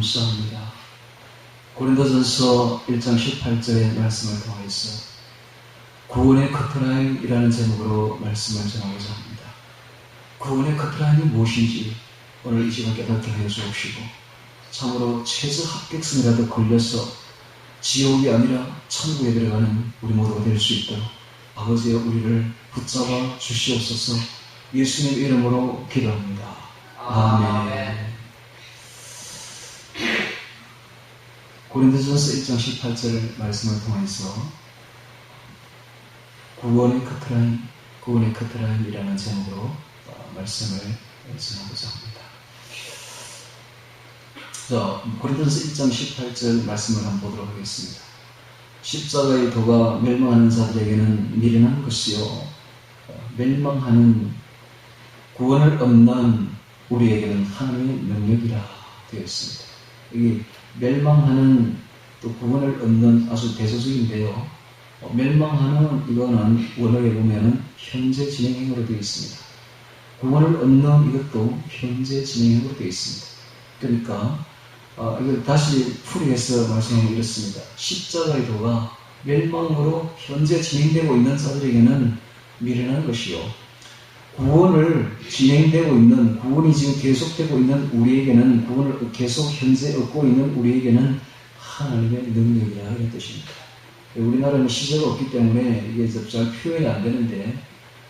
감사합니다. 고린도전서 1장 18절의 말씀을 통해서 구원의 커트라인이라는 제목으로 말씀을 전하고자 합니다. 구원의 커트라인이 무엇인지 오늘 이 시간 깨닫게 하여 주옵시고, 참으로 최저 합격선이라도 걸려서 지옥이 아니라 천국에 들어가는 우리 모두가 될 수 있도록 아버지여 우리를 붙잡아 주시옵소서. 예수님 이름으로 기도합니다. 아멘. 고린도전서 1장 18절 말씀을 통해서 구원의 커트라인이라는 제목으로 말씀을 전하고자 합니다. 자, 고린도전서 1장 18절 말씀을 한번 보도록 하겠습니다. 십자가의 도가 멸망하는 자들에게는 미련한 것이요, 멸망하는 구원을 얻는 우리에게는 하나님의 능력이라 되어 있습니다. 이게 멸망하는 또 구원을 얻는 아주 대조적인데요. 멸망하는 이거는 원어에 보면은 현재 진행형으로 되어 있습니다. 구원을 얻는 이것도 현재 진행형으로 되어 있습니다. 그러니까 이걸 다시 풀이해서 말씀하면 이렇습니다. 십자가의 도가 멸망으로 현재 진행되고 있는 자들에게는 미련한 것이요, 구원을 진행되고 있는, 구원이 지금 계속되고 있는 우리에게는, 구원을 계속 현재 얻고 있는 우리에게는 하나님의 능력이라 이런 뜻입니다. 우리나라는 시제가 없기 때문에 이게 잘 표현이 안 되는데,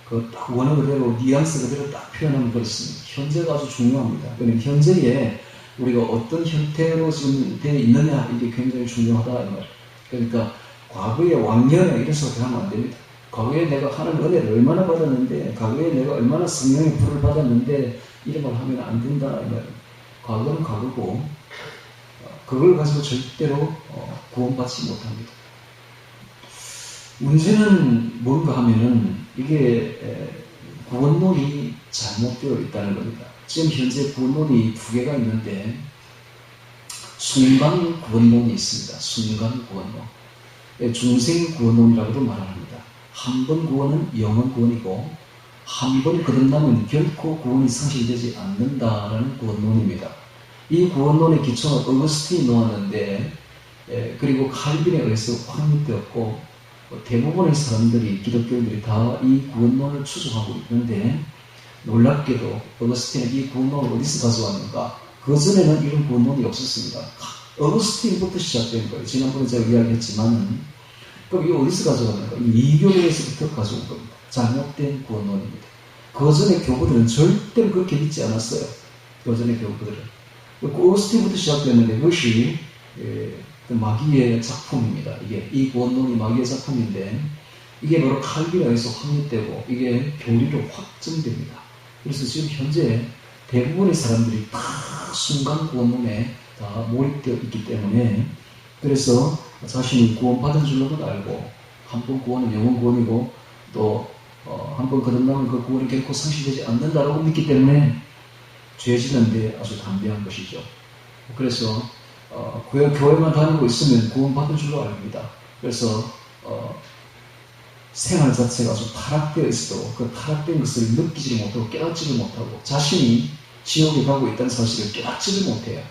그 딱 원어 그대로, 뉘앙스 그대로 딱 표현하면 그렇습니다. 현재가 아주 중요합니다. 그러면 현재에 우리가 어떤 형태로 지금 되어 있느냐, 이게 굉장히 중요하다 이 말이에요. 그러니까 과거에 왕년에 이래서 하면 안 됩니다. 과거에 내가 하는 은혜를 얼마나 받았는데, 과거에 내가 얼마나 성령의 불을 받았는데, 이런 말 하면 안 된다 이 말이에요. 과거는 과거고 그걸 가지고 절대로 구원받지 못합니다. 문제는 뭔가 하면은 이게 구원론이 잘못되어 있다는 겁니다. 지금 현재 구원론이 두 개가 있는데, 순간 구원론이 있습니다. 순간 구원론, 중생 구원론이라고도 말합니다. 한 번 구원은 영원 구원이고, 한 번 거듭나면 결코 구원이 상실되지 않는다라는 구원론입니다. 이 구원론의 기초는 어거스틴이 놓았는데, 그리고 칼빈에 의해서 확립되었고, 대부분의 사람들이, 기독교인들이 다 이 구원론을 추종하고 있는데, 놀랍게도 어거스틴은 이 구원론을 어디서 가져왔는가? 그전에는 이런 구원론이 없었습니다. 어거스틴부터 시작된 거예요. 지난번에 제가 이야기했지만, 그럼 이거 어디서 가져왔는가? 이교에서부터 가져온 겁니다. 잘못된 구원론입니다. 그전의 교부들은 절대로 그렇게 믿지 않았어요. 그전의 교부들은. 어거스틴부터 시작됐는데, 그것이 마귀의 작품입니다. 이 구원론이 마귀의 작품인데, 이게 바로 칼빈에 의해서 확립되고, 이게 교리로 확정됩니다. 그래서 지금 현재 대부분의 사람들이 다 순간 구원론에 다 몰입되어 있기 때문에, 그래서 자신이 구원받은 줄로는 알고, 한 번 구원은 영원 구원이고, 또 한 번 거듭나면 그 구원이 결코 상실되지 않는다라고 믿기 때문에 죄 지는데 아주 담대한 것이죠. 그래서 교회만 다니고 있으면 구원받은 줄로 알립니다. 그래서 생활 자체가 아주 타락되어 있어도 그 타락된 것을 느끼지 못하고 깨닫지를 못하고, 자신이 지옥에 가고 있다는 사실을 깨닫지를 못해요.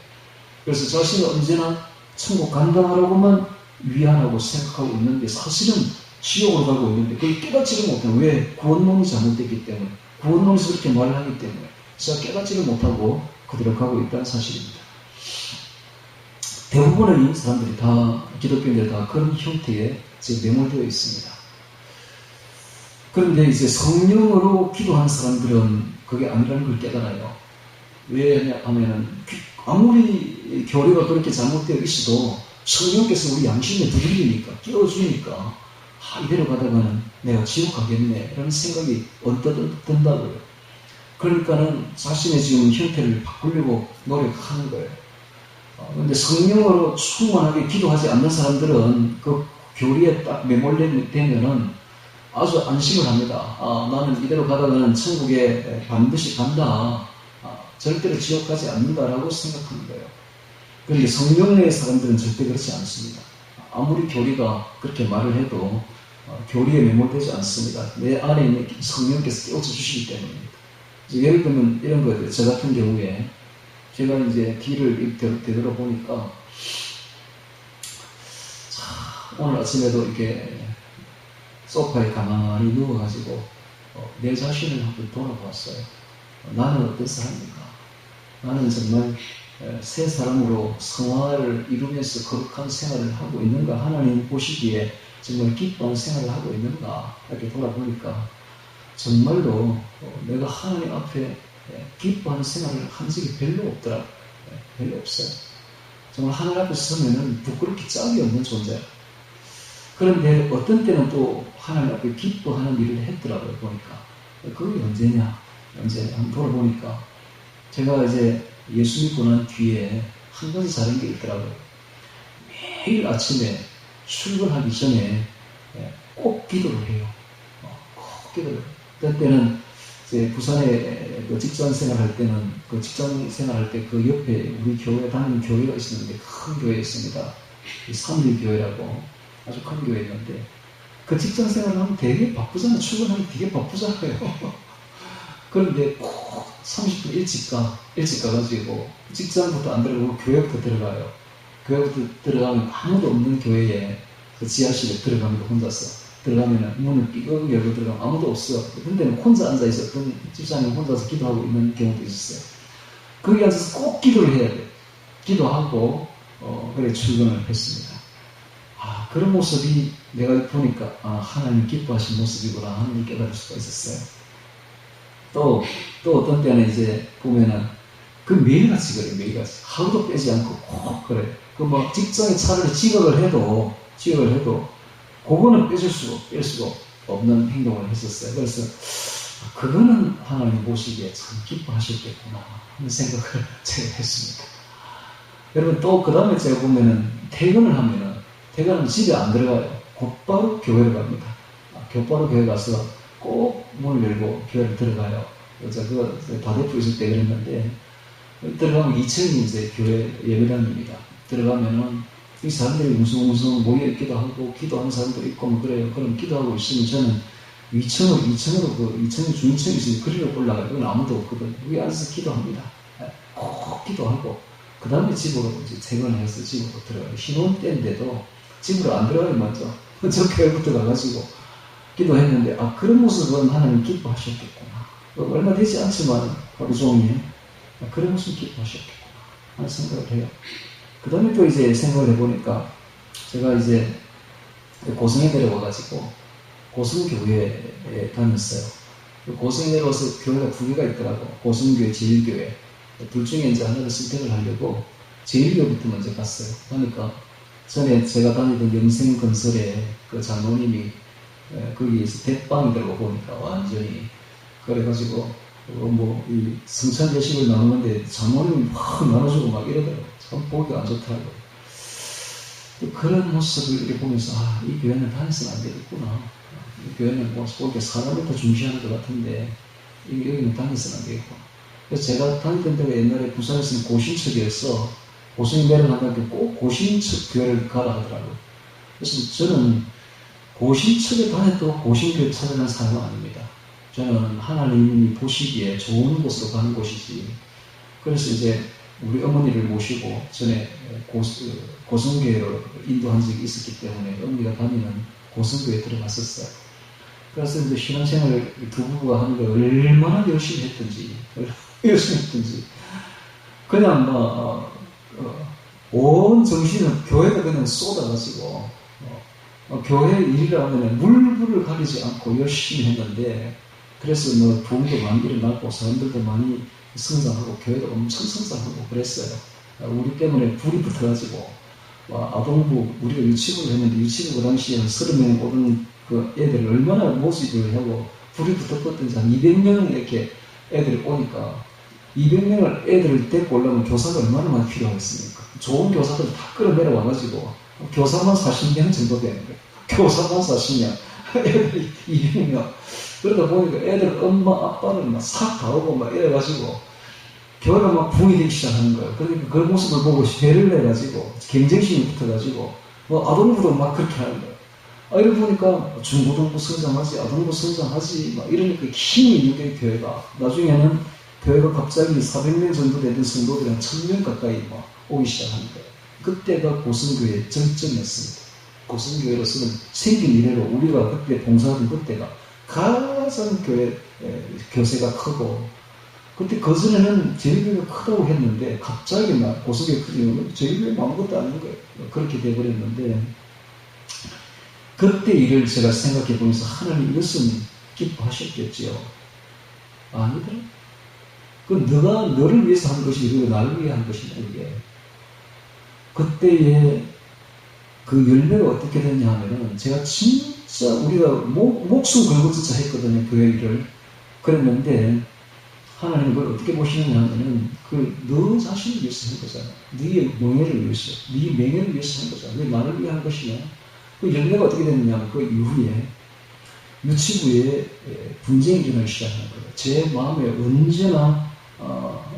그래서 자신은 언제나 천국 간다라고만 위안하고 생각하고 있는데, 사실은 지옥으로 가고 있는데 그걸 깨닫지를 못해요. 왜? 구원론이 잘못됐기 때문에, 구원론에서 그렇게 말을 하기 때문에 제가 깨닫지를 못하고 그대로 가고 있다는 사실입니다. 대부분의 사람들이 다, 기독교인들 다 그런 형태에 지금 매몰되어 있습니다. 그런데 이제 성령으로 기도하는 사람들은 그게 아니라는 걸 깨달아요. 왜 하면은, 아무리 교리가 그렇게 잘못되어 있어도 성령께서 우리 양심에 두드리니까, 끼워주니까, 이대로 가다가는 내가 지옥 가겠네 라는 생각이 언뜻 든다고요. 그러니까는 자신의 지금 형태를 바꾸려고 노력하는 거예요. 그런데 성령으로 충만하게 기도하지 않는 사람들은 그 교리에 딱 매몰되면은 아주 안심을 합니다. 나는 이대로 가다가는 천국에 반드시 간다. 절대로 지옥 가지 않는다라고 생각하는 거예요. 그런데 성령의 사람들은 절대 그렇지 않습니다. 아무리 교리가 그렇게 말을 해도 교리에 매몰되지 않습니다. 내 안에 있는 성령께서 깨우쳐 주시기 때문입니다. 예를 들면 이런 거예요. 저 같은 경우에 제가 이제 뒤를 되돌아보니까, 오늘 아침에도 이렇게 소파에 가만히 누워가지고 내 자신을 한번 돌아보았어요. 나는 어떤 사람인가? 나는 정말 새 사람으로 성화를 이루면서 거룩한 생활을 하고 있는가? 하나님 보시기에 정말 기뻐하는 생활을 하고 있는가? 이렇게 돌아보니까 정말로 내가 하나님 앞에 기뻐하는 생활을 한 적이 별로 없더라. 별로 없어요. 정말 하나님 앞에 서면은 부끄럽기 짝이 없는 존재야. 그런데 어떤 때는 또 하나님 앞에 기뻐하는 일을 했더라고요, 보니까. 그게 언제냐? 언제 한번 돌아보니까 제가 이제 예수 믿고 난 뒤에 한 가지 잘한 게 있더라고요. 매일 아침에 출근하기 전에 꼭 기도를 해요. 꼭 기도를 해요. 그때는 이제 부산에 직장 생활할 때는 그 직장 생활할 때 그 옆에 우리 교회 다니는 교회가 있었는데 큰 교회였습니다. 삼일교회라고 아주 큰 교회였는데 그 직장 생활을 하면 되게 바쁘잖아요. 출근하면 되게 바쁘잖아요. 그런데 꼭 30분 일찍 가가지고 직장부터 안 들어가고 교회부터 들어가요. 교회부터 들어가면 아무도 없는 교회에 그 지하실에 들어갑니다. 혼자서. 들어가면 문을 삐걱 열고 들어가면 아무도 없어. 근데 혼자 앉아있어. 어떤 집사님 혼자서 기도하고 있는 경우도 있었어요. 거기 앉아서 꼭 기도를 해야 돼요. 기도하고 그래 출근을 했습니다. 그런 모습이 내가 보니까 하나님 기뻐하신 모습이구나 하는 걸 깨달을 수가 있었어요. 또 어떤 때는 이제 보면은 그 매일같이 그래. 매일같이 하루도 빼지 않고 꼭 그래. 그 뭐 직장에 차라리 지각을 해도 그거는 뺄 수가 없는 행동을 했었어요. 그래서 그거는 하나님 보시기에 참 기뻐하셨겠구나 하는 생각을 제가 했습니다. 여러분 또 그 다음에 제가 보면은 퇴근은 집에 안 들어가요. 곧바로 교회를 갑니다. 곧바로 교회 가서 꼭 문을 열고 교회를 들어가요. 제가 그거 다대포 있을 때 그랬는데 들어가면 2층이 이제 교회 예배당입니다. 들어가면은 이 사람들이 웅성웅성 모여있기도 하고 기도하는 사람도 있고 뭐 그래요. 그럼 기도하고 있으면 저는 2층으로 그 2층에 중층이 있으니 그리로 올라가요. 그건 아무도 없거든. 여기 앉아서 기도합니다. 꼭 기도하고 그 다음에 집으로 이제 퇴근해서 집으로 들어가요. 신혼 때인데도 집으로 안 들어가요. 먼저 교회부터 가가지고 기도했는데 그런 모습은 하나님 기뻐하셨겠구나. 얼마 되지 않지만 하루 종일 그런 모습 기뻐하셨겠구나 하는 생각을 해요. 그 다음에 또 이제 생각을 해보니까 제가 이제 고성에 내려와가지고 고성교회에 다녔어요. 고성에 내려와서 교회가 두 개가 있더라고. 고성교회, 제일교회. 둘 중에 이제 하나를 선택을 하려고 제일교회부터 먼저 갔어요. 그러니까 전에 제가 다니던 영생건설에 그 장로님이 거기에서 대빵이더라고 보니까 완전히. 그래가지고 이 성찬예식을 나누는데 장모님이 막 나눠주고 막 이러더라고요. 참 보기가 안 좋더라고요. 그런 모습을 이렇게 보면서 이 교회는 다녀서는 안 되겠구나. 이 교회는 보기에 사람을 더 중시하는 것 같은데 여기는 다녀서는 안 되겠구나. 그래서 제가 다니던 데가 옛날에 부산에서는 고신척이었어. 고성이 내려가면 꼭 고신척 교회를 가라 하더라고요. 그래서 저는 고신척에 다녔다고 고신교회 찾아가는 사람은 아닙니다. 저는 하나님이 보시기에 좋은 곳으로 가는 곳이지. 그래서 이제 우리 어머니를 모시고 전에 고성교회로 인도한 적이 있었기 때문에 어머니가 다니는 고성교회에 들어갔었어요. 그래서 이제 신앙생활을 두 부부가 하는 걸 얼마나 열심히 했던지 그냥 온 정신을 교회에 그냥 쏟아가지고 교회 일이라 하면 물불을 가리지 않고 열심히 했는데 그래서 부흥도 많이 일어나고 사람들도 많이 성장하고 교회도 엄청 성장하고 그랬어요. 우리 때문에 불이 붙어가지고 아동부 우리가 유치부를 했는데 유치부 그 당시에 한 30명 오는 그 애들을 얼마나 모집을 하고 불이 붙었던지 한 200명 이렇게 애들이 오니까 200명을 애들을 데리고 오려면 교사가 얼마나 많이 필요하겠습니까? 좋은 교사들 다 끌어내려와가지고 교사만 40명 정도 되는 거예요. 교사만 40명 애들이 200명 그러다 보니까 애들 엄마 아빠를 막 싹 다 오고 막 이래가지고 교회가 막 붕이 되기 시작하는 거예요. 그러니까 그 모습을 보고 회를 내가지고 경쟁심이 붙어가지고 아동부도 막 그렇게 하는 거예요. 이러고 보니까 중고등부 성장하지 아동부 성장하지 막 이러니까 힘이 있는 게 교회가 나중에는 교회가 갑자기 400명 정도 되던 성도들이 한 1000명 가까이 막 오기 시작한 거예요. 그때가 고성교회의 정점이었습니다. 고성교회로서는 생긴 이래로 우리가 그때 봉사하던 그때가 가장 교회 교세가 크고, 그때 그전에는 저희 교회가 크다고 했는데 갑자기 막 고성교회 크지만 저희 교회는 아무것도 아닌 거예요. 그렇게 돼버렸는데, 그때 일을 제가 생각해 보면서 하나님 이것은 기뻐하셨겠지요. 아니더라. 그 너가 너를 위해서 한 것이 그리고 나를 위해 한 것이냐 이게. 그때의 그 열매가 어떻게 됐냐 하면은 제가 진짜 우리가 목숨 걸고 진짜 했거든요. 교회 일을. 그랬는데 하나님 그걸 어떻게 보시느냐 하면은 너 자신을 위해서 한 거잖아. 네의 명예를 위해서, 네 명예를 위해서 한 거잖아. 왜 나를 위해 한 것이냐. 그 열매가 어떻게 됐느냐 하면 그 이후에 유치부에 분쟁이 일어나기 시작하는 거예요. 제 마음에 언제나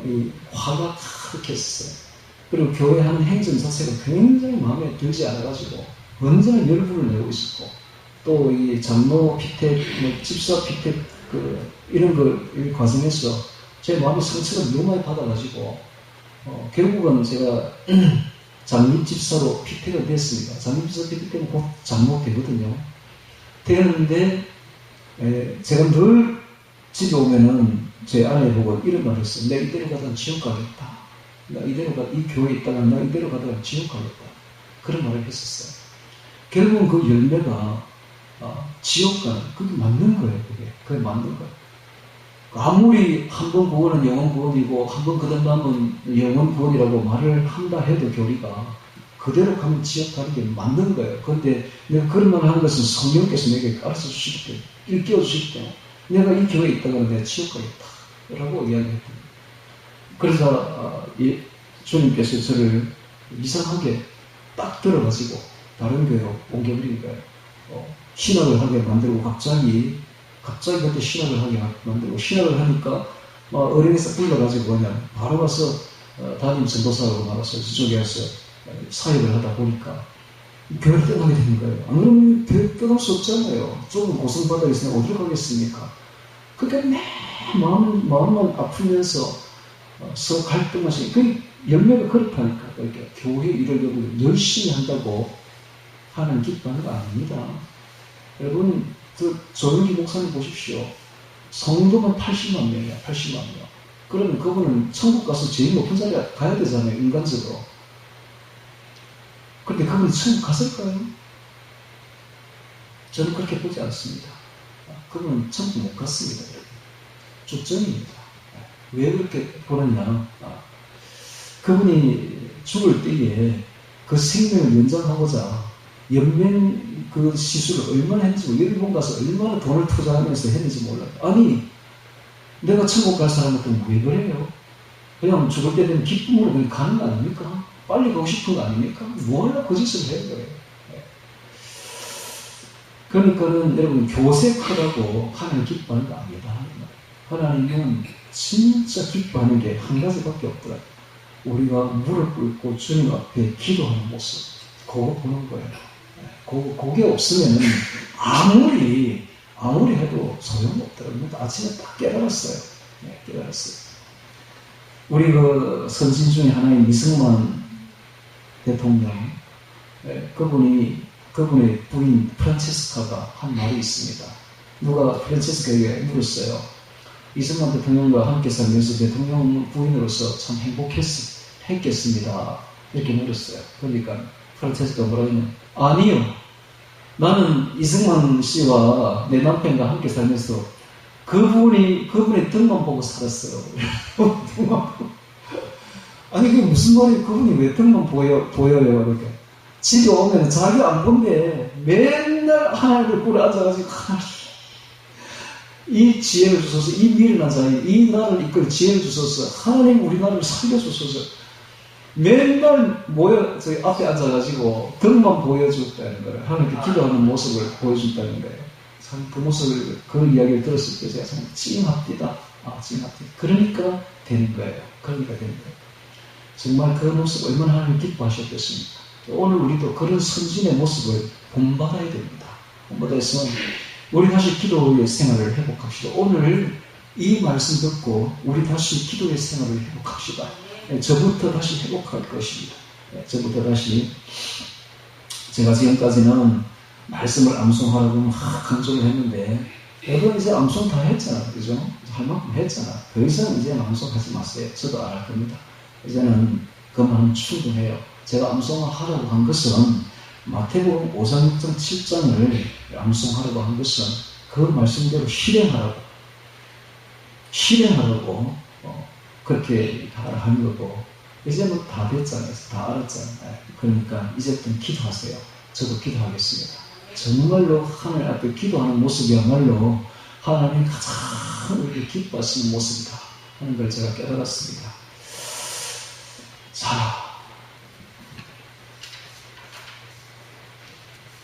이 화가 가득했어요. 그리고 교회 하는 행정 자체가 굉장히 마음에 들지 않아가지고 언제나 열불을 내고 있었고, 또 이 장로 피택, 집사 피택 이런 이 과정에서 제 마음의 상처를 너무 많이 받아가지고 결국은 제가 장립 집사로 피택을 됐습니다. 장립 집사 피택 때문에 곧 장로 되거든요. 되었는데 제가 늘 집에 오면은 제 아내 보고 이런 말을 했어요. 내가 이대로 가다가 지옥 가겠다. 이 교회에 있다가 나 이대로 가다가 지옥 가겠다. 그런 말을 했었어요. 결국은 그 열매가 지옥 가는, 그게 맞는 거예요. 그게 맞는 거예요. 아무리 한 번 구원은 영원 구원이고 한 번 거듭나면 영원 구원이라고 말을 한다 해도 교리가 그대로 가면 지옥 가는 게 맞는 거예요. 그런데 내가 그런 말을 하는 것은 성령께서 내게 가르쳐 주시기 때문에, 일깨워 주시기 때문에 내가 이 교회에 있다가 내가 지옥 가겠다 라고 이야기했거든요. 그래서 주님께서 저를 이상하게 딱 들어가지고 다른 교회로 옮겨버린 거예요. 신학을 하게 만들고 갑자기 그때 신학을 하게 만들고, 신학을 하니까 어린이집 불러가지고 그냥 바로 가서 담임 전도사로 나가서 저쪽에 가서 사역을 하다 보니까 교회를 떠나게 되는 거예요. 안 그러면 교회 떠날 수 없잖아요. 조금 고생받아 있으면 어디로 가겠습니까? 그러니까 매 마음만 아프면서 서로 갈등하시니, 그 열매가 그렇다니까. 그러니까 교회 일을 열심히 한다고 하는 기뻐하는 거 아닙니다. 여러분, 조영기 목사님 보십시오. 성도만 80만 명이야, 80만 명. 그러면 그분은 천국 가서 제일 높은 자리에 가야 되잖아요, 인간적으로. 그런데 그분이 천국 갔을까요? 저는 그렇게 보지 않습니다. 그분은 천국 못 갔습니다, 여러분. 조점입니다. 왜 그렇게 보느냐. 그분이 죽을 때에 그 생명을 연장하고자 연맹 그 시술을 얼마나 했는지, 일본 가서 얼마나 돈을 투자하면서 했는지 몰라요. 아니, 내가 천국 갈 사람한테는 왜 그래요? 그냥 죽을 때 되면 기쁨으로 그냥 가는 거 아닙니까? 빨리 가고 싶은 거 아닙니까? 뭐하나 그 짓을 해요, 그래요. 그러니까는 여러분, 교색하라고 하나님 기뻐하는 거 아니다. 하나님은 진짜 기뻐하는 게 한 가지밖에 없더라. 우리가 무릎 꿇고 주님 앞에 기도하는 모습, 그거 보는 거예요. 그게 없으면 아무리 해도 소용없더라고요. 아침에 딱 깨달았어요. 깨달았어요. 우리 그 선진 중에 하나인 이승만 대통령, 그분의 부인 프란체스카가 한 말이 있습니다. 누가 프란체스카에게 물었어요. 이승만 대통령과 함께 살면서 대통령 부인으로서 참 행복했겠습니다. 이렇게 물었어요. 그러니까 프란체스카가 뭐라고 했냐면, 아니요. 나는 이승만 씨와 내 남편과 함께 살면서 그분의 등만 보고 살았어요. 아니, 그게 무슨 말이에요? 그분이 왜 등만 보여요? 그러니까. 집에 오면 자기 안 본데 맨날 하나님을 꿇어 앉아가지고, 이 지혜를 주소서, 이 미련한 자에 이 나라를 이끌 지혜를 주소서, 하나님 우리 나라를 살려주소서. 맨날 저희 앞에 앉아가지고 등만 보여줬다는 거예요. 하나님께 기도하는 모습을 보여준다는 거예요. 참 그 모습을, 그 이야기를 들었을 때 제가 참 찡합디다. 찡합디다. 그러니까 되는 거예요. 정말 그 모습 얼마나 하나님 기뻐하셨겠습니까? 오늘 우리도 그런 선진의 모습을 본받아야 됩니다. 본받아서 우리 다시 기도의 생활을 회복합시다. 오늘 이 말씀 듣고 우리 다시 기도의 생활을 회복합시다. 저부터 다시 회복할 것입니다. 저부터 다시. 제가 지금까지는 말씀을 암송하라고 막 강조를 했는데 여러분 이제 암송 다 했잖아. 그죠? 할 만큼 했잖아. 더 이상 이제 암송하지 마세요. 저도 안 할 겁니다. 이제는 그만은 충분해요. 제가 암송을 하라고 한 것은 마태복음 5장, 6장, 7장을 암송하라고 한 것은 그 말씀대로 실행하라고 그렇게 하는 거고 이제 뭐 다 됐잖아요. 다 알았잖아요. 그러니까 이제부터 기도하세요. 저도 기도하겠습니다. 정말로 하나님 앞에 기도하는 모습이야말로 하나님이 가장 우리를 기뻐하시는 모습이다 하는 걸 제가 깨달았습니다. 자,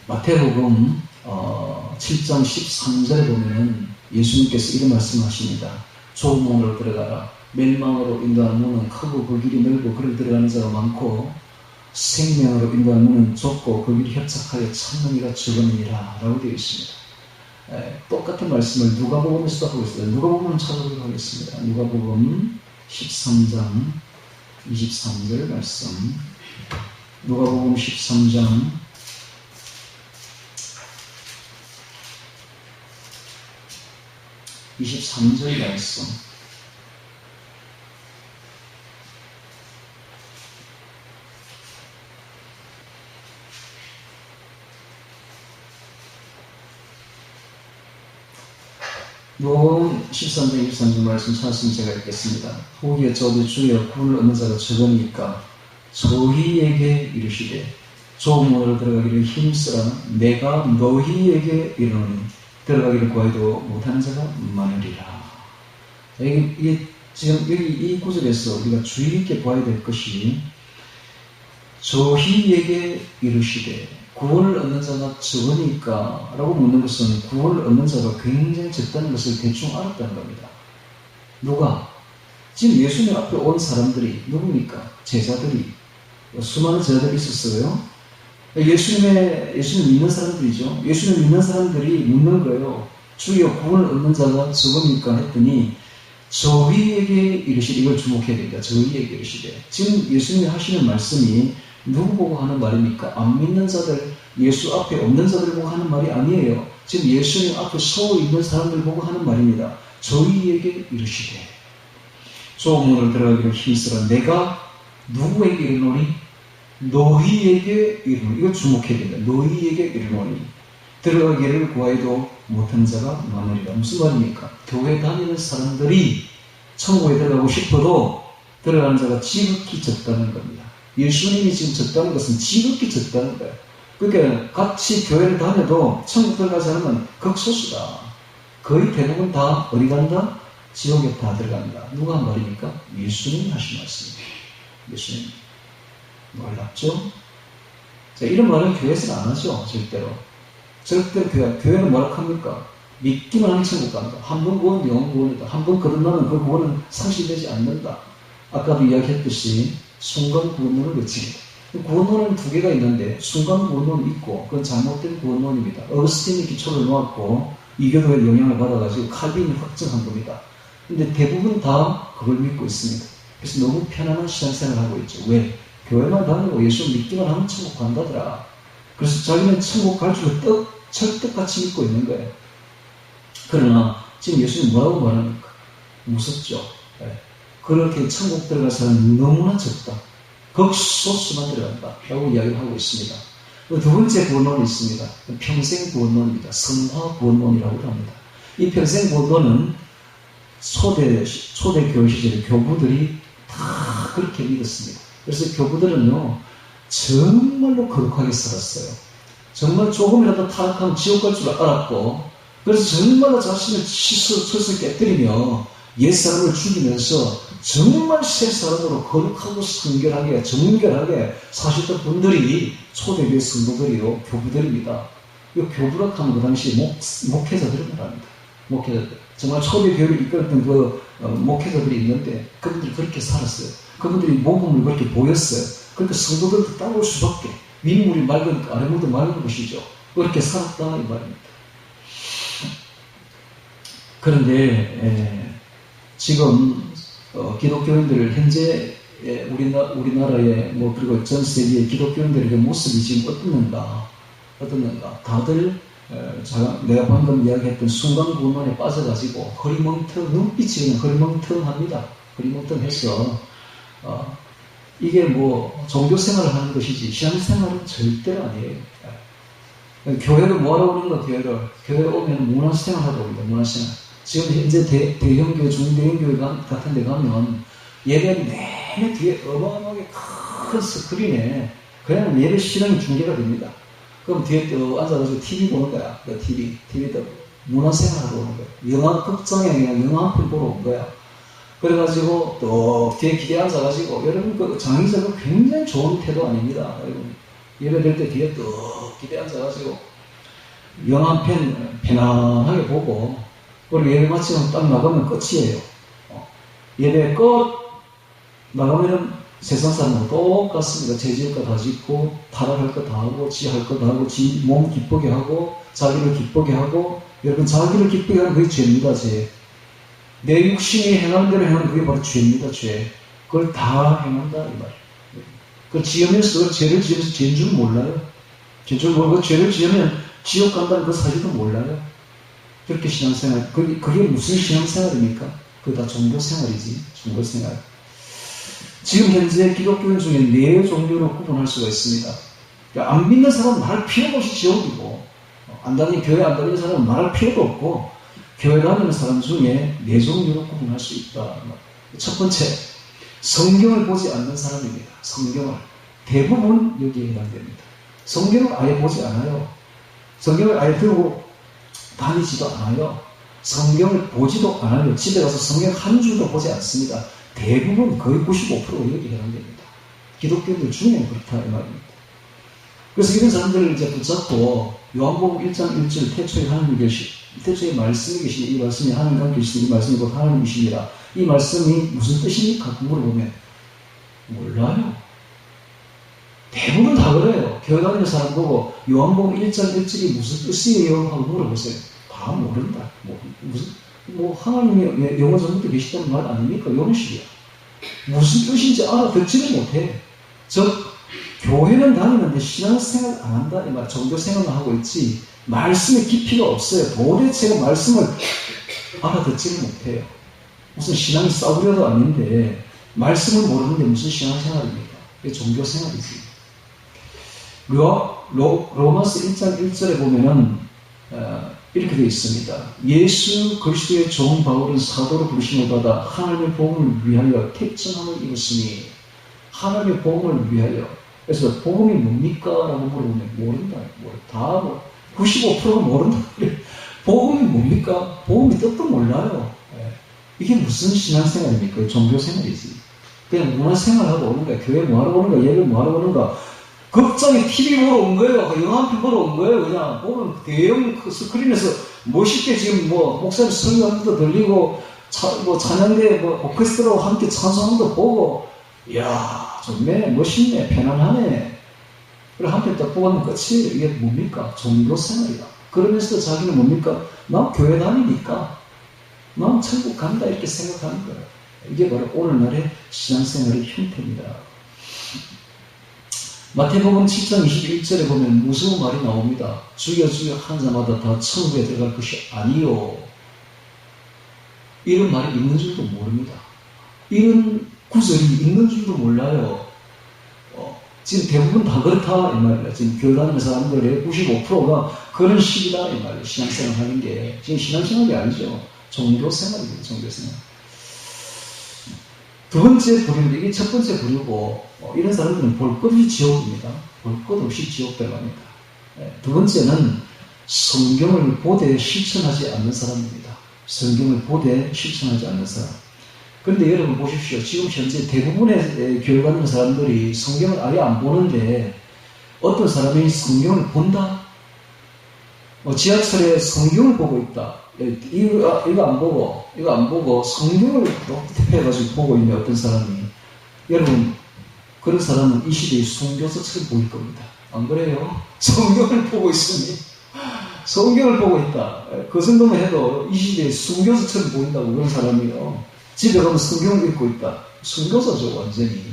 마태복음 7장 13절에 보면 예수님께서 이런 말씀하십니다. 좁은 문으로 들어가라. 멸망으로 인도하는 문은 크고 그 길이 넓고 그를 들어가는 자가 많고 생명으로 인도하는 문은 좁고 그 길이 협착하여 찾는 이가 적으니라 라고 되어 있습니다. 똑같은 말씀을 누가복음에서도 하고 있어요. 누가복음을 찾아보도록 하겠습니다. 누가복음 13장 23절 말씀. 누가복음 13장 23절 말씀. 누가복음 13장 23절 말씀 찾았으면 제가 읽겠습니다. 후기에 저도 주여 구원을 얻는 자가 적으니까 저희에게 이르시되 좁은 문으로 들어가기를 힘쓰라. 내가 너희에게 이르노니 들어가기를 구하여도 못하는 자가 많으리라. 이게 지금 여기 이 구절에서 우리가 주의 깊게 봐야 될 것이 저희에게 이르시되 구원을 얻는 자가 적으니까 라고 묻는 것은 구원을 얻는 자가 굉장히 적다는 것을 대충 알았다는 겁니다. 누가? 지금 예수님 앞에 온 사람들이 누굽니까? 제자들이. 수많은 제자들이 있었어요. 예수님 믿는 사람들이죠. 예수님 믿는 사람들이 묻는 거예요. 주여 구원을 얻는 자가 적으니까 했더니 저희에게 이르시되, 이걸 주목해야 됩니다. 저희에게 이르시되. 지금 예수님이 하시는 말씀이 누구 보고 하는 말입니까? 안 믿는 자들, 예수 앞에 없는 자들 보고 하는 말이 아니에요. 지금 예수님 앞에 서 있는 사람들 보고 하는 말입니다. 저희에게 이르시되 좁은 문을 들어가기를 힘쓰라. 내가 누구에게 이르노니? 너희에게 이르노니. 이거 주목해야 됩니다. 너희에게 이르노니 들어가기를 구하여도 못한 자가 많으리라. 무슨 말입니까? 교회 다니는 사람들이 천국에 들어가고 싶어도 들어가는 자가 지극히 적다는 겁니다. 예수님이 지금 적다는 것은 지극히 적다는 거예요. 그러니까 같이 교회를 다녀도 천국 들어가지 않으면 극소수다. 거의 대부분 다 어디 간다? 지옥에 다 들어간다. 누가 한 말입니까? 예수님이 하신 말씀입니다. 예수님. 놀랍죠? 자, 이런 말은 교회에서는 안 하죠. 절대로. 절대로 교회는 뭐라고 합니까? 믿기만 하면 천국 간다. 한 번 구원 영원 구원이다. 한 번 거듭나면 그 구원은 상실되지 않는다. 아까도 이야기했듯이 순간 구원론을 외칩니다. 구원론은 두 개가 있는데 순간 구원론이 있고 그건 잘못된 구원론입니다. 어거스틴이 기초를 놓았고 이교도의 영향을 받아가지고 칼빈이 확정한 겁니다. 근데 대부분 다 그걸 믿고 있습니다. 그래서 너무 편안한 신앙생활을 하고 있죠. 왜? 교회만 다니고 예수 믿기만 하면 천국 간다더라. 그래서 자기는 천국 갈 줄 철떡같이 믿고 있는 거예요. 그러나 지금 예수님 뭐라고 말합니까? 무섭죠. 네. 그렇게 천국 들어갈 사람은 너무나 적다. 극소수만 들어간다. 라고 이야기를 하고 있습니다. 두 번째 구원론이 있습니다. 평생 구원론입니다. 성화 구원론이라고 합니다. 이 평생 구원론은 초대 교회 시절에 교부들이 다 그렇게 믿었습니다. 그래서 교부들은요, 정말로 거룩하게 살았어요. 정말 조금이라도 타락하면 지옥 갈 줄 알았고, 그래서 정말로 자신을 철수 깨뜨리며 옛사람을 죽이면서 정말 새 사람으로 거룩하고 성결하게, 정결하게 사셨던 분들이 초대교회 성도들이요, 교부들입니다. 이 교부라 하면 그 당시 목회자들을 말합니다. 목회자들. 정말 초대교회를 이끌었던 그 목회자들이 있는데 그분들이 그렇게 살았어요. 그분들이 모범을 그렇게 보였어요. 그러니까 성도들도 따라올 수밖에. 윗물이 맑으니까 아랫물도 맑은 것이죠. 그렇게 살았다 이 말입니다. 그런데 지금 기독교인들 현재 우리나라의 그리고 전 세계의 기독교인들의 모습이 지금 어떻는가? 다들 내가 방금 이야기했던 순간구원에 빠져가지고 눈빛이 그냥 흐리멍텅합니다. 흐리멍텅해서 이게 종교생활을 하는 것이지 신앙생활은 절대로 아니에요. 교회를 뭐하러 오는가? 교회 오면 문화생활 하러 옵니다. 문화생활. 지금 현재 대형교회, 중대형교회 같은 데 가면 예배는 내내 뒤에 어마어마하게 큰 스크린에 그냥 예배 실황이 중계가 됩니다. 그럼 뒤에 또 앉아가지고 TV 보는 거야. TV도 문화생활 하러 오는 거야. 영화 극장에 그냥 영화 한 편 보러 온 거야. 그래가지고 또 뒤에 기대에 앉아가지고 여러분 그 장의자가 굉장히 좋은 태도 아닙니다. 여러분 예배 될 때 뒤에 또 기대에 앉아가지고 영화 한 편 편안하게 보고 그리고 예배 마치면 딱 나가면 끝이에요. 예배 끝 나가면은 세상 사람은 똑같습니다. 제 지을 거 다 짓고 타락할 거 다 하고 지 할 거 다 하고 지 몸 기쁘게 하고 자기를 기쁘게 하고 여러분 자기를 기쁘게 하는 그게 죄입니다. 죄. 내 육신이 행하는 대로 행하는 그게 바로 죄입니다. 죄. 그걸 다 행한다 이 말이에요. 그 지으면서 죄를 지으면서 죄인 줄 몰라요. 죄인 줄 모르고 죄를 지으면 지옥 간다는 그 사실도 몰라요. 그렇게 신앙생활 그게 무슨 신앙생활입니까? 그게 다 종교생활이지. 종교생활. 지금 현재 기독교인 중에 4 종류로 구분할 수가 있습니다. 그러니까 안 믿는 사람은 말할 필요가 없이 지옥이고 교회 안 다니는 사람은 말할 필요도 없고 교회 다니는 사람 중에 4 종류로 구분할 수 있다. 첫 번째, 성경을 보지 않는 사람입니다. 성경을. 대부분 여기에 해당됩니다. 성경을 아예 보지 않아요. 성경을 아예 들고 다니지도 않아요. 성경을 보지도 않아요. 집에 가서 성경 한 줄도 보지 않습니다. 대부분 거의 95%가 여기에 해당됩니다. 기독교인들 중에는 그렇다 이 말입니다. 그래서 이런 사람들을 이제 붙잡고 요한복음 1장 1절 태초에 말씀이 계시니 이 말씀이 하나님과 계시니 이 말씀이 곧 하나님이시니라. 이 말씀이 무슨 뜻입니까? 물어보면 몰라요. 대부분 다 그래요. 교회 다니는 사람 보고 요한복음 1장 1절이 무슨 뜻이에요? 하고 물어보세요. 다 모른다. 하나님이 영원 전부터 계시다는 말 아닙니까? 이런 식이야. 무슨 뜻인지 알아듣지를 못해. 즉 교회는 다니는데 신앙생활 안 한다 이 말. 종교생활만 하고 있지 말씀의 깊이가 없어요. 도대체 말씀을 알아듣지를 못해요. 무슨 신앙이 싸구려도 아닌데 말씀을 모르는데 무슨 신앙생활입니까? 이게 종교생활이지. 로마서 1장 1절에 보면은 이렇게 되어 있습니다. 예수 그리스도의 종 바울은 사도로 부르심을 받아 하나님의 복음을 위하여 택정함을 입었으니 하나님의 복음을 위하여. 그래서 복음이 뭡니까? 라고 물어보면 모른다. 95%가 모른다. 복음이 뭡니까? 복음이 뜻도 몰라요. 이게 무슨 신앙생활입니까? 종교생활이지. 그냥 문화생활하고 오는 거야. 교회 뭐하러 오는 거야? 예배 뭐하러 오는 거야? 극장에 TV 보러 온 거예요. 영화 한 편 보러 온 거예요. 그냥 보면 대형 스크린에서 멋있게 지금 목사님 설교하는 것도 들리고 찬양대 오케스트라와 함께 찬송하는 것도 보고 이야 좋네 멋있네 편안하네. 그리고 한 편 딱 보고 하면 끝이에요. 이게 뭡니까? 종교생활이다. 그러면서도 자기는 뭡니까? 나 교회 다니니까 난 천국 간다 이렇게 생각하는 거예요. 이게 바로 오늘날의 신앙생활의 형태입니다. 마태복음 7장 21절에 보면 무서운 말이 나옵니다. 주여 주여 하는 자마다 다 천국에 들어갈 것이 아니요. 이런 말이 있는 줄도 모릅니다. 이런 구절이 있는 줄도 몰라요. 지금 대부분 다 그렇다 이 말이야. 지금 교회 다니는 사람들의 95%가 그런 식이다 이 말이야. 신앙생활 하는 게 지금 신앙생활이 아니죠. 종교생활입니다. 종교생활. 두 번째 부류인데 이게 첫 번째 부류고 이런 사람들은 볼 것 없이 지옥입니다. 볼 것 없이 지옥 들어갑니다. 두 번째는 성경을 보되 실천하지 않는 사람입니다. 성경을 보되 실천하지 않는 사람. 그런데 여러분 보십시오. 지금 현재 대부분의 교회 가는 사람들이 성경을 아예 안 보는데 어떤 사람이 성경을 본다? 지하철에 성경을 보고 있다. 이거 안 보고 성경을 이렇게 해가지고 보고 있는 어떤 사람이 여러분 그런 사람은 이 시대의 순교자처럼 보일 겁니다. 안 그래요? 성경을 보고 있으니 성경을 보고 있다. 그 정도만 해도 이 시대의 순교자처럼 보인다고 그런 사람이요. 집에 가면 성경을 읽고 있다. 순교자죠, 완전히.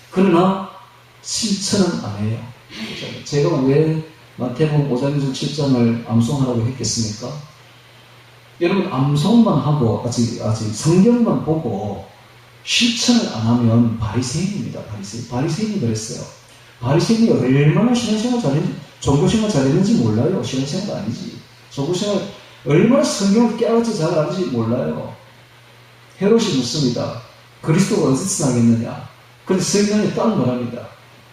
그러나 실천은 안 해요. 제가 왜 마태복음 5장 7장을 암송하라고 했겠습니까? 여러분, 암송만 하고 아직 성경만 보고 실천을 안 하면 바리새인입니다. 바리새인이 그랬어요. 바리새인이 얼마나 신앙생활 잘했는지, 종교생활 잘했는지 몰라요. 신앙생활 아니지. 종교생활 얼마나 성경을 깨알같이 잘 아는지 몰라요. 헤롯이 묻습니다. 그리스도가 어디서 나겠느냐? 그런데 성경에 딱 말합니다.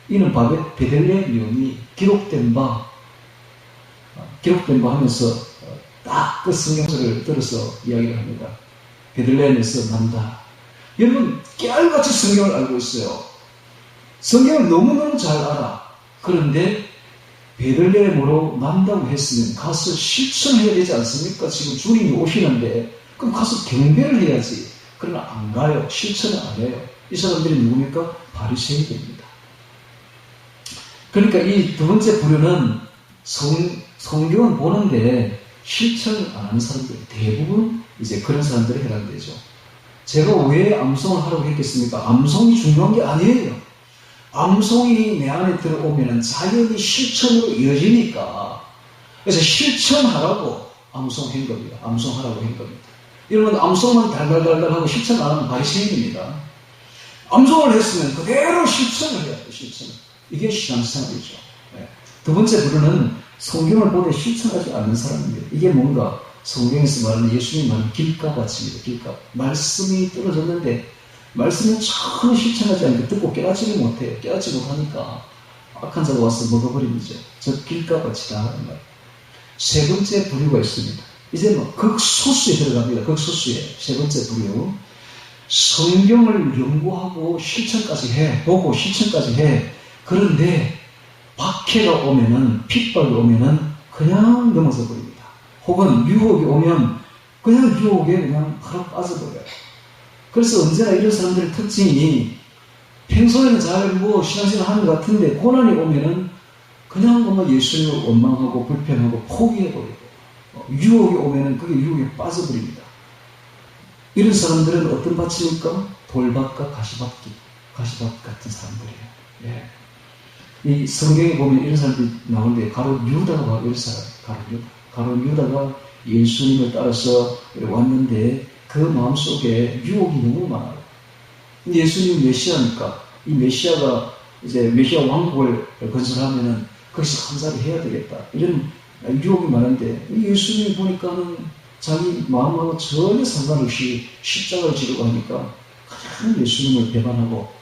이는 베들레헴 유언이 기록된 바 하면서 딱 그 성경서를 들어서 이야기를 합니다. 베들레헴에서 난다. 여러분, 깨알같이 성경을 알고 있어요. 성경을 너무너무 잘 알아. 그런데 베들레헴으로 난다고 했으면 가서 실천해야 되지 않습니까? 지금 주님이 오시는데 그럼 가서 경배를 해야지. 그러나 안 가요. 실천을 안 해요. 이 사람들이 누굽니까? 바리새인입니다. 그러니까 이 두 번째 부류는 성경은 보는데 실천을 안 하는 사람들, 대부분 이제 그런 들이 해당되죠. 제가 왜 암송을 하라고 했겠습니까? 암송이 중요한 게 아니에요. 암송이 내 안에 들어오면 자연히 실천으로 이어지니까. 그래서 실천하라고 암송한 겁니다. 암송하라고 한 겁니다. 여러분, 암송만 달달달달 하고 실천 안 하면 바리새인입니다. 암송을 했으면 그대로 실천을 해야 돼요. 실천. 이게 신앙생활이죠. 네. 두 번째 부류는 성경을 보되 실천하지 않는 사람입니다. 이게 뭔가 성경에서 말하는 예수님 말하는 길가같입니다. 길가. 말씀이 떨어졌는데 말씀을 전혀 실천하지 않고 듣고 깨닫지를 못해요. 깨닫지 못하니까 악한 자가 와서 먹어버리죠. 저 길가같이다 하는 말. 세 번째 부류가 있습니다. 이제 극소수에 들어갑니다. 극소수에. 세 번째 부류. 성경을 연구하고 실천까지 해. 보고 실천까지 해. 그런데 박해가 오면은, 핍박이 오면은 그냥 넘어져 버립니다. 혹은 유혹이 오면 그냥 유혹에 그냥 바로 빠져버려요. 그래서 언제나 이런 사람들의 특징이 평소에는 잘 신앙생활 하는 것 같은데 고난이 오면은 그냥 뭔가 예수님을 원망하고 불평하고 포기해버리고 유혹이 오면은 그게 유혹에 빠져버립니다. 이런 사람들은 어떤 밭입니까? 돌밭과 가시밭 같은 사람들이에요. 예. 이 성경에 보면 이런 사람들이 나오는데 가롯 유다가 이런 사람, 가롯 유다가 예수님을 따라서 왔는데 그 마음속에 유혹이 너무 많아요. 예수님이 메시아니까 이 메시아가 이제 메시아 왕국을 건설하면은 거기서 한 자리 해야 되겠다. 이런 유혹이 많은데 예수님이 보니까는 자기 마음하고 전혀 상관없이 십자가를 지르고 하니까 가장 예수님을 배반하고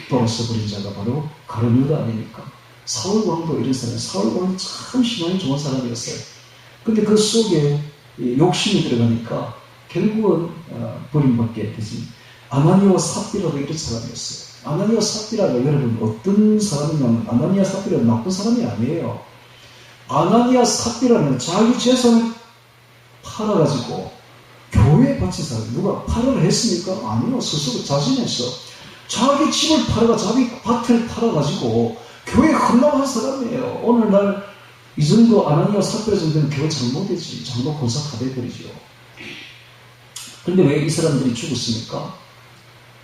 돌아서 버린 자가 바로 가룟 유다 아닙니까? 사울 왕도 이런 사람, 사울 왕이 참 신앙이 좋은 사람이었어요. 근데 그 속에 욕심이 들어가니까 결국은 버림받게 되지. 아나니아와 삽비라도 이런 사람이었어요. 아나니아와 삽비라가 여러분 어떤 사람이냐면 아나니아 삽비라는 나쁜 사람이 아니에요. 아나니아 삽비라는 자기 재산을 팔아가지고 교회에 바친 사람. 누가 팔아를 했습니까? 아니요. 스스로 자신했어. 자기 집을 팔아가 자기 밭을 팔아가지고 교회에 헌납한 사람이에요. 오늘날 이 정도 아나니아 삽비라 정도는 교회 잘못되지. 장로 권사 다 돼버리죠. 그런데 왜 이 사람들이 죽었습니까?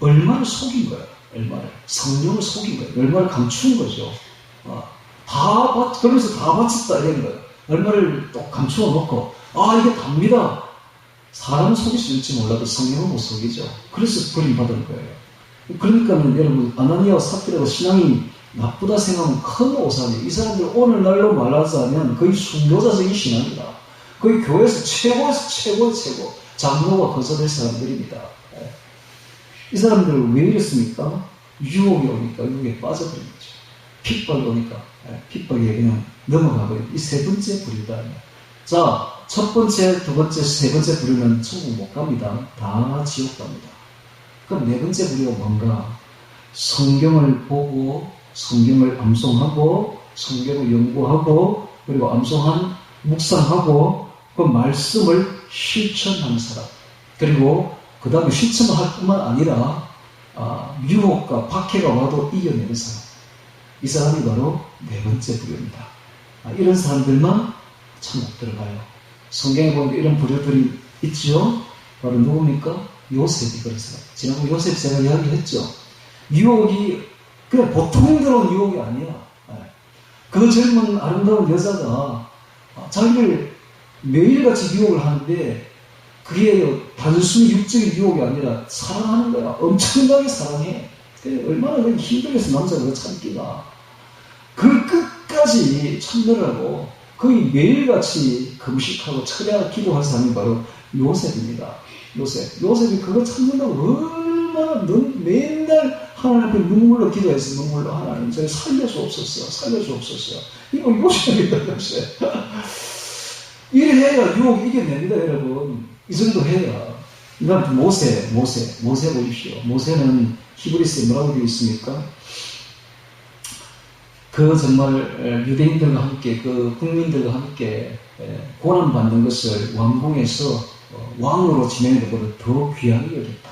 얼마를 속인 거예요. 얼마를. 성령을 속인 거예요. 얼마를 감춘 거죠. 그러면서 다 바쳤다 이런 거예요. 얼마를 또 감추어 놓고 이게 답니다. 사람은 속일 수 있을지 몰라도 성령은 못 속이죠. 그래서 버림받은 거예요. 그러니까는 여러분 아나니아와 삽비라가 신앙이 나쁘다 생각하면 큰 오산이에요. 이 사람들 오늘날로 말하자면 거의 순교자적인 신앙이다. 거의 교회에서 최고에서 최고의 최고. 장로가 거절될 사람들입니다. 이 사람들은 왜 이랬습니까? 유혹이 오니까 유혹에 빠져버린 거죠. 핍박이 오니까 핍박에 그냥 넘어가버린 이 세 번째 부류다. 자, 첫 번째, 두 번째, 세 번째 부류는 천국 못 갑니다. 다 지옥 갑니다. 그럼 네 번째 부류가 뭔가? 성경을 보고 성경을 암송하고 성경을 연구하고 그리고 암송한 묵상하고 그 말씀을 실천하는 사람. 그리고 그 다음에 실천할 뿐만 아니라 유혹과 박해가 와도 이겨내는 사람. 이 사람이 바로 네 번째 부류입니다. 이런 사람들만 천국 들어가요. 성경에 보면 이런 부류들이 있죠. 바로 누굽니까? 요셉이 그런 사람. 지난번 요셉 제가 이야기했죠. 유혹이 그냥 보통 들어온 유혹이 아니야. 그 젊은 아름다운 여자가 자기를 매일같이 유혹을 하는데 그게 단순히 육적인 유혹이 아니라 사랑하는 거야. 엄청나게 사랑해. 얼마나 힘들겠어, 남자가 그 참기가. 그 끝까지 참느라고 거의 매일같이 금식하고 철야 기도한 사람이 바로 요셉입니다. 요셉이 그거 참는다고 얼마나 맨날 하나님 앞에 눈물로 기도해서 눈물로 하나님 저를 살려주옵소서. 이거 요셉입니다, 요셉. 이래야 유혹 이겨냅니다, 여러분. 이 정도 해야. 그다음 모세 보십시오. 모세는 히브리스에 뭐라고 되어 있습니까? 그 정말 유대인들과 함께, 그 국민들과 함께 고난받는 것을 왕궁에서 왕으로 지내는 것보다 더 귀하게 여겼다.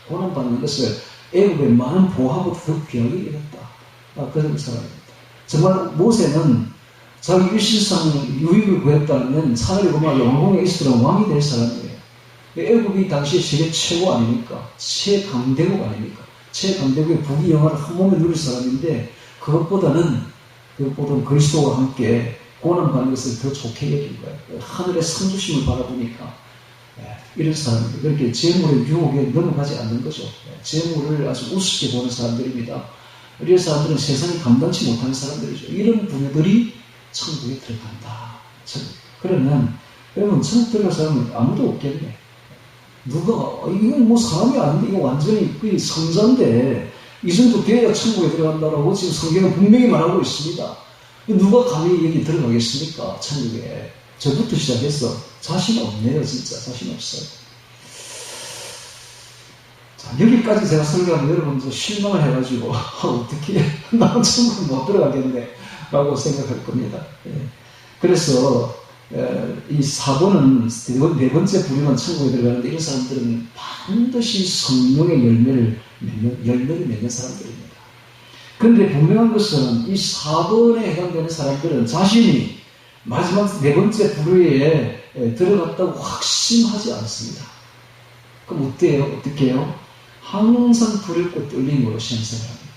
고난받는 것을 애굽의 많은 보화보다 더 귀하게 여겼다. 그런 사람입니다. 정말 모세는 자기 일신상 유익을 구했다면 차라리 그만 왕궁에 있으면 왕이 될 사람이에요. 애굽이 당시 세계 최고 아닙니까? 최강대국 아닙니까? 최강대국의 부귀영화를 한 몸에 누릴 사람인데 그것보다는 그리스도와 함께 고난받는 것을 더 좋게 여긴 거예요. 하늘의 상주심을 바라보니까 이런 사람들, 그렇게 재물의 유혹에 넘어가지 않는 거죠. 재물을 아주 우습게 보는 사람들입니다. 이런 사람들은 세상이 감당치 못하는 사람들이죠. 이런 분들이 천국에 들어간다. 그러면 여러분 천국 들어갈 사람은 아무도 없겠네. 누가 이건 뭐 사람이 아닌데 이거 완전히 성자인데 이 정도 돼야 천국에 들어간다라고 지금 성경은 분명히 말하고 있습니다. 누가 감히 여기 들어가겠습니까? 천국에. 저부터 시작해서 자신 없네요. 진짜 자신 없어요. 자, 여기까지 제가 설교하면 여러분 실망을 해가지고 어떻게 나는 천국 못 들어가겠네 라고 생각할 겁니다. 그래서 이 4번은 네 번째 부류만 천국에 들어가는데 이런 사람들은 반드시 성령의 열매를 맺는 사람들입니다. 그런데 분명한 것은 이 4번에 해당되는 사람들은 자신이 마지막 네 번째 부류에 들어갔다고 확신하지 않습니다. 그럼 어떻게 해요? 항상 두렵고 떨림으로 신앙생활합니다.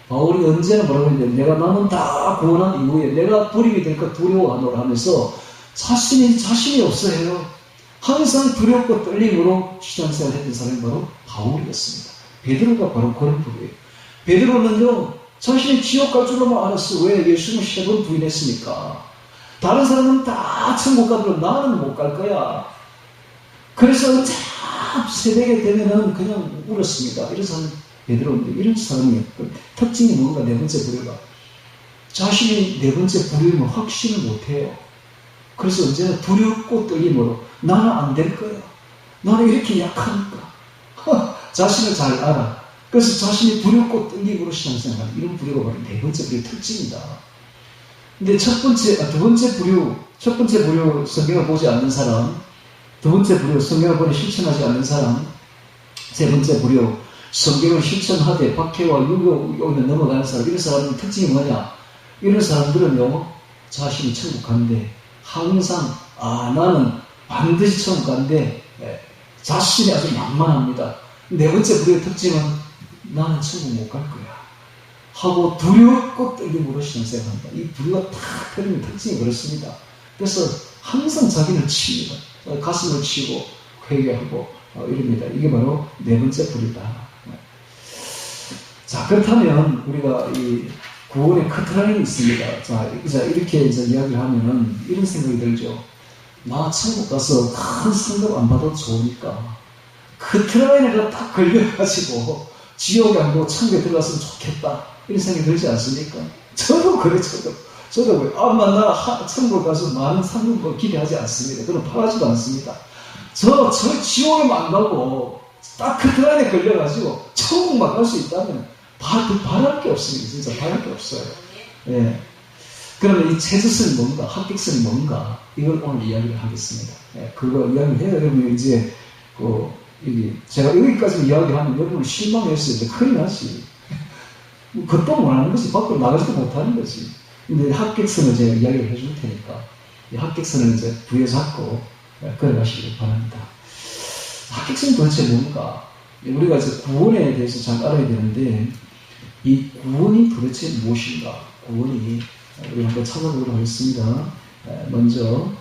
바울이 언제나 뭐라고 했는데 나는 다 구원한 이후에 내가 불임이 될까 두려워하노라 하면서 자신이 없어요. 항상 두렵고 떨림으로 신앙생활을 했던 사람이 바로 바울이었습니다. 베드로가 바로 그런 분이에요. 베드로는요 자신이 지옥 갈 줄로만 알았어. 왜? 예수님을 3번 부인했으니까. 다른 사람은 다 천국 가더라도 나는 못 갈 거야. 그래서 참 새벽에 되면은 그냥 울었습니다. 이런 사람 베드로인데 이런 사람이 특징이 뭔가 네 번째 부류가 자신이 네 번째 부류임을 확신을 못해요. 그래서 언제나 두렵고 떨림으로 나는 안 될 거야. 나는 이렇게 약하니까. 자신을 잘 알아. 그래서 자신이 두렵고 떨림으로 신앙생활하는 이런 부류가 바로 네 번째 부류의 특징이다. 근데 첫 번째 부류 성경을 보지 않는 사람, 두 번째 부류 성경을 보니 실천하지 않는 사람, 세 번째 부류 성경을 실천하되 박해와 유혹에 넘어가는 사람, 이런 사람의 특징이 뭐냐? 이런 사람들은요, 자신이 천국 간대. 항상, 나는 반드시 천국 간대. 자신이 아주 만만합니다. 네 번째 부류의 특징은 나는 천국 못 갈 거야. 하고 두렵고 떨림으로 신앙생활한다. 이 부류가 탁 틀리는 특징이 그렇습니다. 그래서 항상 자기를 칩니다. 가슴을 치고 회개하고 이럽니다. 이게 바로 네 번째 부류다. 자, 그렇다면 우리가 이 구원의 커트라인이 있습니다. 자, 이렇게 이야기를 하면은 이런 생각이 들죠. 나 천국 가서 큰 상급 안 받아도 좋으니까 커트라인에 딱 걸려가지고 지옥에 안 가고 천국에 들어갔으면 좋겠다. 이런 생각이 들지 않습니까? 저도 그래, 저도 그래. 나 천국 가서 많은 상급 기대하지 않습니다. 그럼 바라지도 않습니다. 저 지옥에만 안 가고 딱 커트라인에 걸려가지고 천국만 갈 수 있다면 바랄 게 없습니다. 진짜 바랄 게 없어요. 예. 그러면 이 최저선이 뭔가, 합격선이 뭔가, 이걸 오늘 이야기를 하겠습니다. 예. 그거 이야기를 해요. 여러분, 이제, 제가 여기까지 이야기하면 여러분 실망했어요. 이제 큰일 나지. 그것도 못하는 거지. 밖으로 나가지도 못하는 거지. 근데 합격선을 제가 이야기를 해줄 테니까, 이 합격선을 이제 부여잡고, 걸어가시길 바랍니다. 합격성이 도대체 뭔가? 우리가 이제 구원에 대해서 잘 알아야 되는데, 이 구원이 도대체 무엇인가? 구원이, 우리 한번 찾아보도록 하겠습니다. 먼저,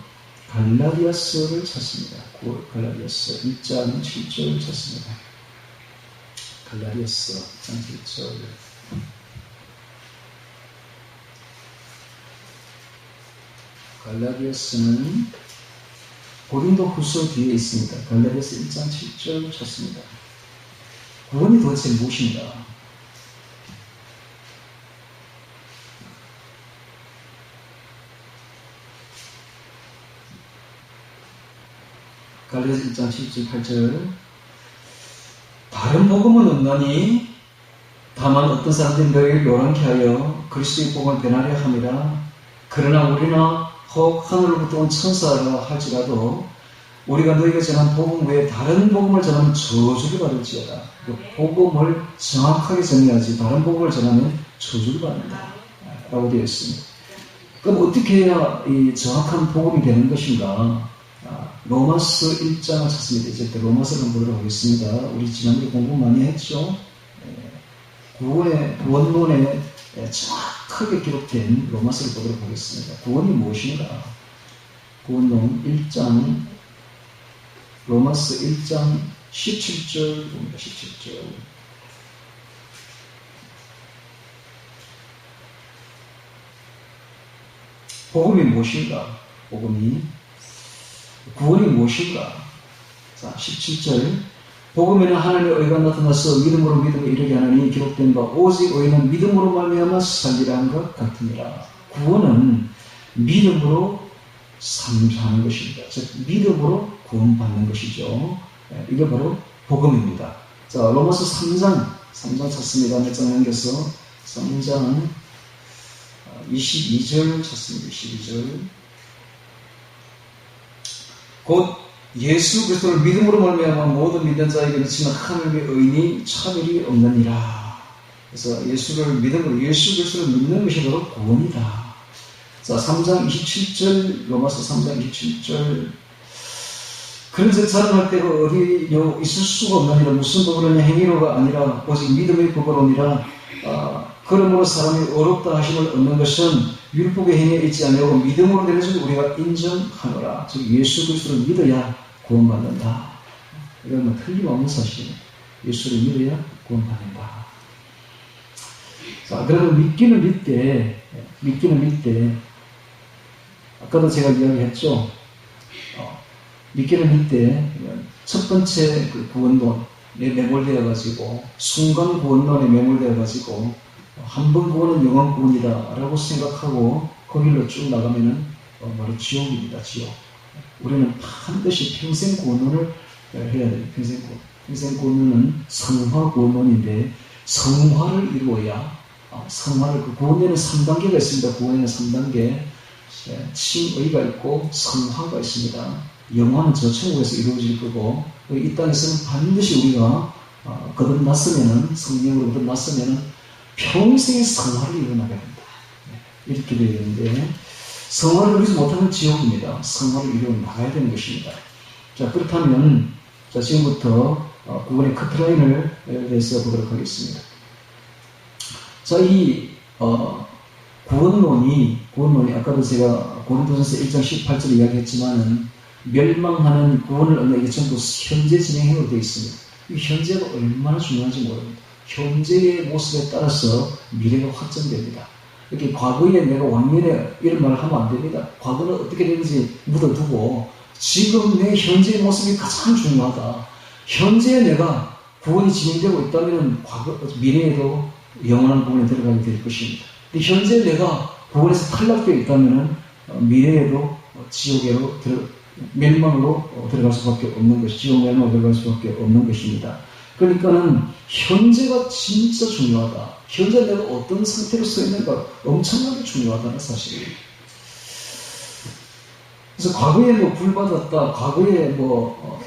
갈라디아서를 찾습니다. 갈라디아서 1장 7절을 찾습니다. 갈라디아서 1장 7절. 갈라디아서는 고린도 후서 뒤에 있습니다. 갈라디아서 1장 7절 찾습니다. 구원이 도대체 무엇인가? 갈라디아서 1장 7절 8절. 다른 복음은 없나니 다만 어떤 사람들이 너희를 요란케 하여 그리스도의 복음을 변하려 함이라. 그러나 우리나 혹 하늘로부터 온 천사라 할지라도 우리가 너희가 전한 복음 외에 다른 복음을 전하면 저주를 받을지어다. 그 복음을 정확하게 전해야지 다른 복음을 전하면 저주를 받는다 라고 되어 있습니다. 그럼 어떻게 해야 이 정확한 복음이 되는 것인가? 로마서 1장을 찾습니다. 이제 로마서를 한번 보도록 하겠습니다. 우리 지난주에 공부 많이 했죠? 구원론에 정확하게 기록된 로마서를 보도록 하겠습니다. 구원이 무엇인가? 구원론 1장, 로마서 1장 17절 봅니다. 17절. 복음이 무엇인가? 구원이 무엇인가? 자, 17절. 복음에는 하나님의 의가 나타나서 믿음으로 믿음에 이르게 하나니 기록된 바 오직 의는 믿음으로 말미암아 살리라 한 것 같으니라. 구원은 믿음으로 사는 것입니다. 즉 믿음으로 구원받는 것이죠. 이게 바로 복음입니다. 자, 로마서 3장 찾습니다. 몇 장 넘겨서 3장 22절 찾습니다. 22절. 곧 예수 그리스도를 믿음으로 말미암아 모든 믿는 자에게 미치는 하나님의 의인이 차별이 없느니라. 그래서 예수 그리스도를 믿는 것이 바로 구원이다. 자, 3장 27절, 로마서 3장 27절. 그런즉 자랑할 때가 어디 있을 수가 없느니라. 무슨 법으로냐? 행위로가 아니라 오직 믿음의 법으로니라. 그러므로 사람이 어렵다 하심을 얻는 것은 율법의 행위에 있지 아니하고 믿음으로 되는 줄 우리가 인정하노라. 즉 예수 그리스도를 믿어야 구원받는다. 이건 틀림없는 사실이에요. 예수를 믿어야 구원받는다. 자, 그러면 믿기는 믿되 아까도 제가 이야기했죠. 믿기는 믿되 첫 번째 그 구원론에 매몰되어가지고 순간 구원론에 매몰되어가지고 한 번 구원은 영원 구원이다 라고 생각하고 거길로 쭉 나가면은 바로 지옥입니다. 지옥. 우리는 반드시 평생 구원론을 해야 돼요. 평생 구원론은 성화 구원론인데 성화를 이루어야 그 구원에는 3단계가 있습니다. 구원에는 3단계. 칭의가 있고 성화가 있습니다. 영화는 저 천국에서 이루어질 거고 이 땅에서는 반드시 우리가 거듭났으면은 성령으로 거듭났으면은 평생의 성화를 이루어나가야 된다. 이렇게 되어 있는데 성화를 이루지 못하면 지옥입니다. 성화를 이루어나가야 되는 것입니다. 자, 그렇다면 자, 지금부터 구원의 커트라인을 대해서 보도록 하겠습니다. 자, 이 구원론이 아까도 제가 고린도전서 1장 18절 이야기했지만은 멸망하는 구원을 얻는 이게 전부 현재 진행형으로 되어 있습니다. 이 현재가 얼마나 중요한지 모릅니다. 현재의 모습에 따라서 미래가 확정됩니다. 이렇게 과거에 내가 왕년에 이런 말을 하면 안 됩니다. 과거는 어떻게 되는지 묻어두고 지금 내 현재의 모습이 가장 중요하다. 현재에 내가 구원이 진행되고 있다면 미래에도 영원한 구원에 들어가게 될 것입니다. 근데 현재 내가 구원에서 탈락되어 있다면 미래에도 지옥으로 멸망으로 들어갈 수밖에 없는 것이 지옥 멸망으로 들어갈 수밖에 없는 것입니다. 그러니까는 현재가 진짜 중요하다. 현재 내가 어떤 상태로 서 있는가 엄청나게 중요하다는 사실이에요. 그래서 과거에 불 받았다, 과거에 은혜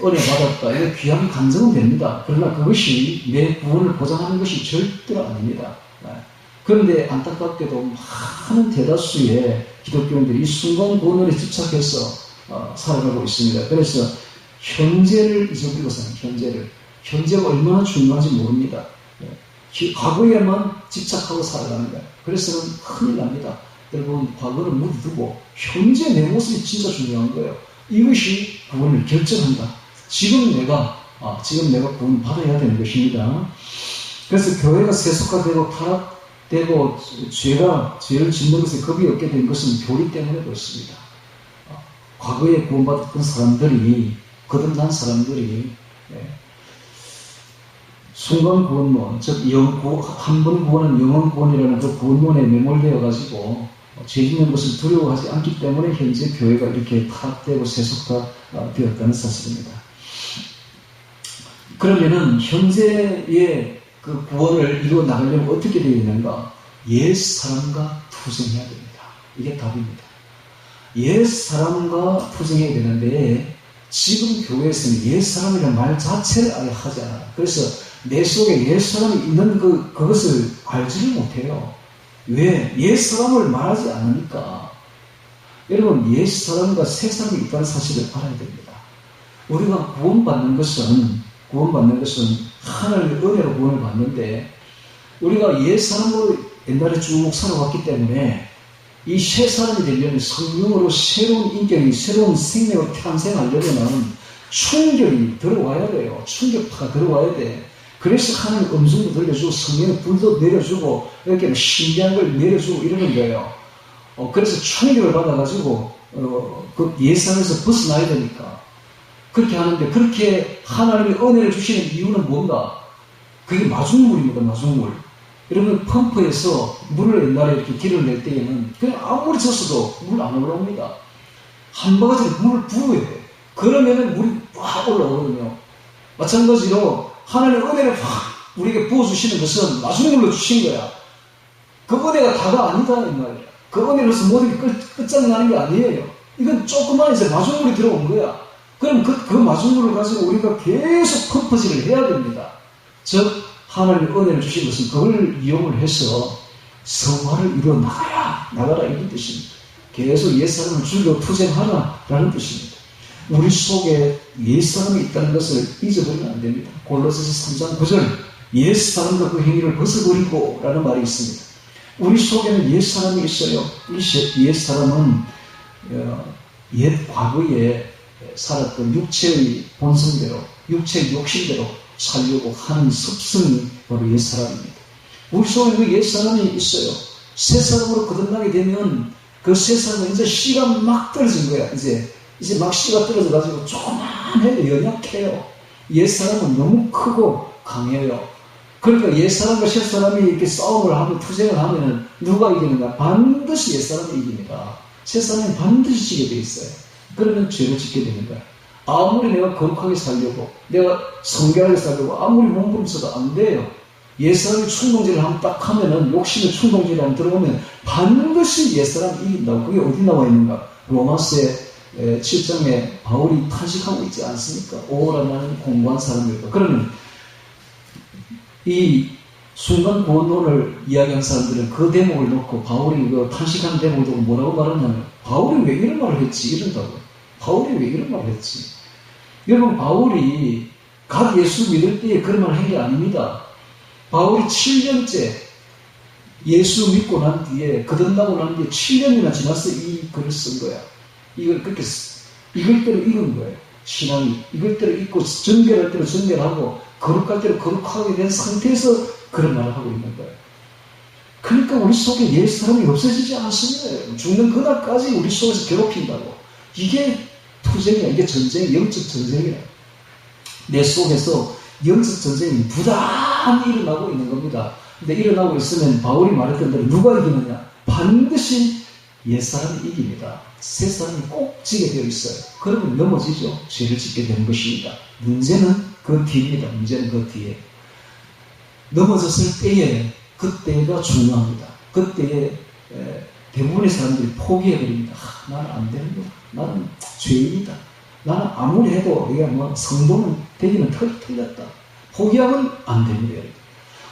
받았다, 이거 귀한 간증은 됩니다. 그러나 그것이 내 구원을 보장하는 것이 절대로 아닙니다. 그런데 안타깝게도 많은 대다수의 기독교인들이 이 순간 구원에 집착해서 살아가고 있습니다. 그래서 현재를 잊어버리고 사는 현재를. 현재가 얼마나 중요한지 모릅니다. 과거에만 집착하고 살아가는 거예요. 그래서는 큰일 납니다. 여러분, 과거를 모두 두고 현재 내 모습이 진짜 중요한 거예요. 이것이 구원을 결정한다. 지금 내가 구원 받아야 되는 것입니다. 그래서 교회가 세속화되고 타락되고 죄를 짓는 것에 겁이 없게 된 것은 교리 때문에 그렇습니다. 과거에 구원받았던 사람들이, 거듭난 사람들이 순간 구원론, 즉 한 번 구원은 영원 구원이라는 그 구원론에 매몰되어 가지고 죄 짓는 것을 두려워하지 않기 때문에 현재 교회가 이렇게 타락되고 세속화되었다는 사실입니다. 그러면은 현재의 그 구원을 이루어 나가려면 어떻게 되어 있는가? 옛 사람과 투쟁해야 됩니다. 이게 답입니다. 옛 사람과 투쟁해야 되는데 지금 교회에서는 옛 사람이라는 말 자체를 아예 하지 않아요. 그래서 내 속에 옛 사람이 있는 그것을 알지를 못해요. 왜? 옛 사람을 말하지 않으니까. 여러분, 옛 사람과 새 사람이 있다는 사실을 알아야 됩니다. 우리가 구원받는 것은 하나님의 은혜로 구원을 받는데, 우리가 옛 사람으로 옛날에 쭉 살아왔기 때문에 이 새 사람이 되려면 성령으로 새로운 인격이, 새로운 생명을 탄생하려면 충격이 들어와야 돼요. 충격파가 들어와야 돼. 그래서 하나님 음성도 들려주고 성령의 불도 내려주고 이렇게 신비한 걸 내려주고 이러는 거예요. 그래서 충격을 받아가지고 그 예상에서 벗어나야 되니까 그렇게 하는데, 그렇게 하나님의 은혜를 주시는 이유는 뭔가? 그게 마중물입니다. 마중물. 여러분, 펌프에서 물을 옛날에 이렇게 길을 낼 때에는 그냥 아무리 젖어도 물 안 올라옵니다. 한 바가지로 물을 부어야 돼. 그러면은 물이 확 올라오거든요. 마찬가지로 하나님의 은혜를 확 우리에게 부어주시는 것은 마중물로 주신 거야. 그 은혜가 다가 아니다, 이 말이야. 그 은혜로서 모든 게 끝장나는 게 아니에요. 이건 조그만 이제 마중물이 들어온 거야. 그럼 그 마중물을 가지고 우리가 계속 펌프질을 해야 됩니다. 즉, 하나님의 은혜를 주신 것은 그걸 이용을 해서 성화를 이루어 나가라 이런 뜻입니다. 계속 옛사람을 죽여 투쟁하라 라는 뜻입니다. 우리 속에 옛사람이 있다는 것을 잊어버리면 안 됩니다. 골로새서 3장 9절 옛사람과 그 행위를 벗어버리고 라는 말이 있습니다. 우리 속에는 옛사람이 있어요. 이 옛사람은 옛 과거에 살았던 육체의 본성대로, 육체의 욕심대로 살려고 하는 습성이 바로 옛사람입니다. 우리 속에 그 옛사람이 있어요. 새사람으로 거듭나게 되면 그 새사람은 이제 씨가 막 떨어진 거야. 이제 막 씨가 떨어져가지고 조그만해요. 연약해요. 옛사람은 너무 크고 강해요. 그러니까 옛사람과 새사람이 이렇게 싸움을 하고 투쟁을 하면은 누가 이기는가? 반드시 옛사람이 이깁니다. 새사람이 반드시 지게 돼 있어요. 그러면 죄를 짓게 되는 거야. 아무리 내가 거룩하게 살려고, 내가 성결하게 살려고 아무리 몸부림쳐도 안 돼요. 옛사람이 충동질을 한번 딱 하면은, 욕심의 충동질이 한번 들어오면 반드시 옛사람이 이긴다고. 그게 어디 나와 있는가? 로마서 7장에 바울이 탄식하고 있지 않습니까? 오라 나는 공부한 사람이다. 그러면 이 순간 구원론을 이야기한 사람들은 그 대목을 놓고 바울이 그 탄식한 대목을 두고 뭐라고 말하냐면, 바울이 왜 이런 말을 했지? 이런다고. 바울이 왜 이런 말을 했지? 여러분, 바울이 각 예수 믿을 때에 그런 말을 한 게 아닙니다. 바울이 7년째 예수 믿고 난 뒤에, 거듭나고 난 뒤에 7년이나 지나서 이 글을 쓴 거야. 이걸 그렇게 이글대로 읽은 거예요. 신앙이 이글대로 읽고 정결할 대로 정결하고 거룩할 대로 거룩하게 된 상태에서 그런 말을 하고 있는 거예요. 그러니까 우리 속에 옛 사람이 없어지지 않습니다. 죽는 그날까지 우리 속에서 괴롭힌다고. 이게 투쟁이야. 이게 전쟁, 영적 전쟁이야. 내 속에서 영적 전쟁이 부단히 일어나고 있는 겁니다. 근데 일어나고 있으면 바울이 말했던 대로 누가 이기느냐? 반드시 옛사람이 이깁니다. 새사람이 꼭 지게 되어 있어요. 그러면 넘어지죠. 죄를 짓게 되는 것입니다. 문제는 그 뒤입니다. 문제는 그 뒤에. 넘어졌을 때에, 그때가 중요합니다. 그때에 대부분의 사람들이 포기해버립니다. 나는 안 되는구나. 나는 죄인이다. 나는 아무리 해도 이게 성도는 되기는 틀렸다. 포기하면 안 됩니다.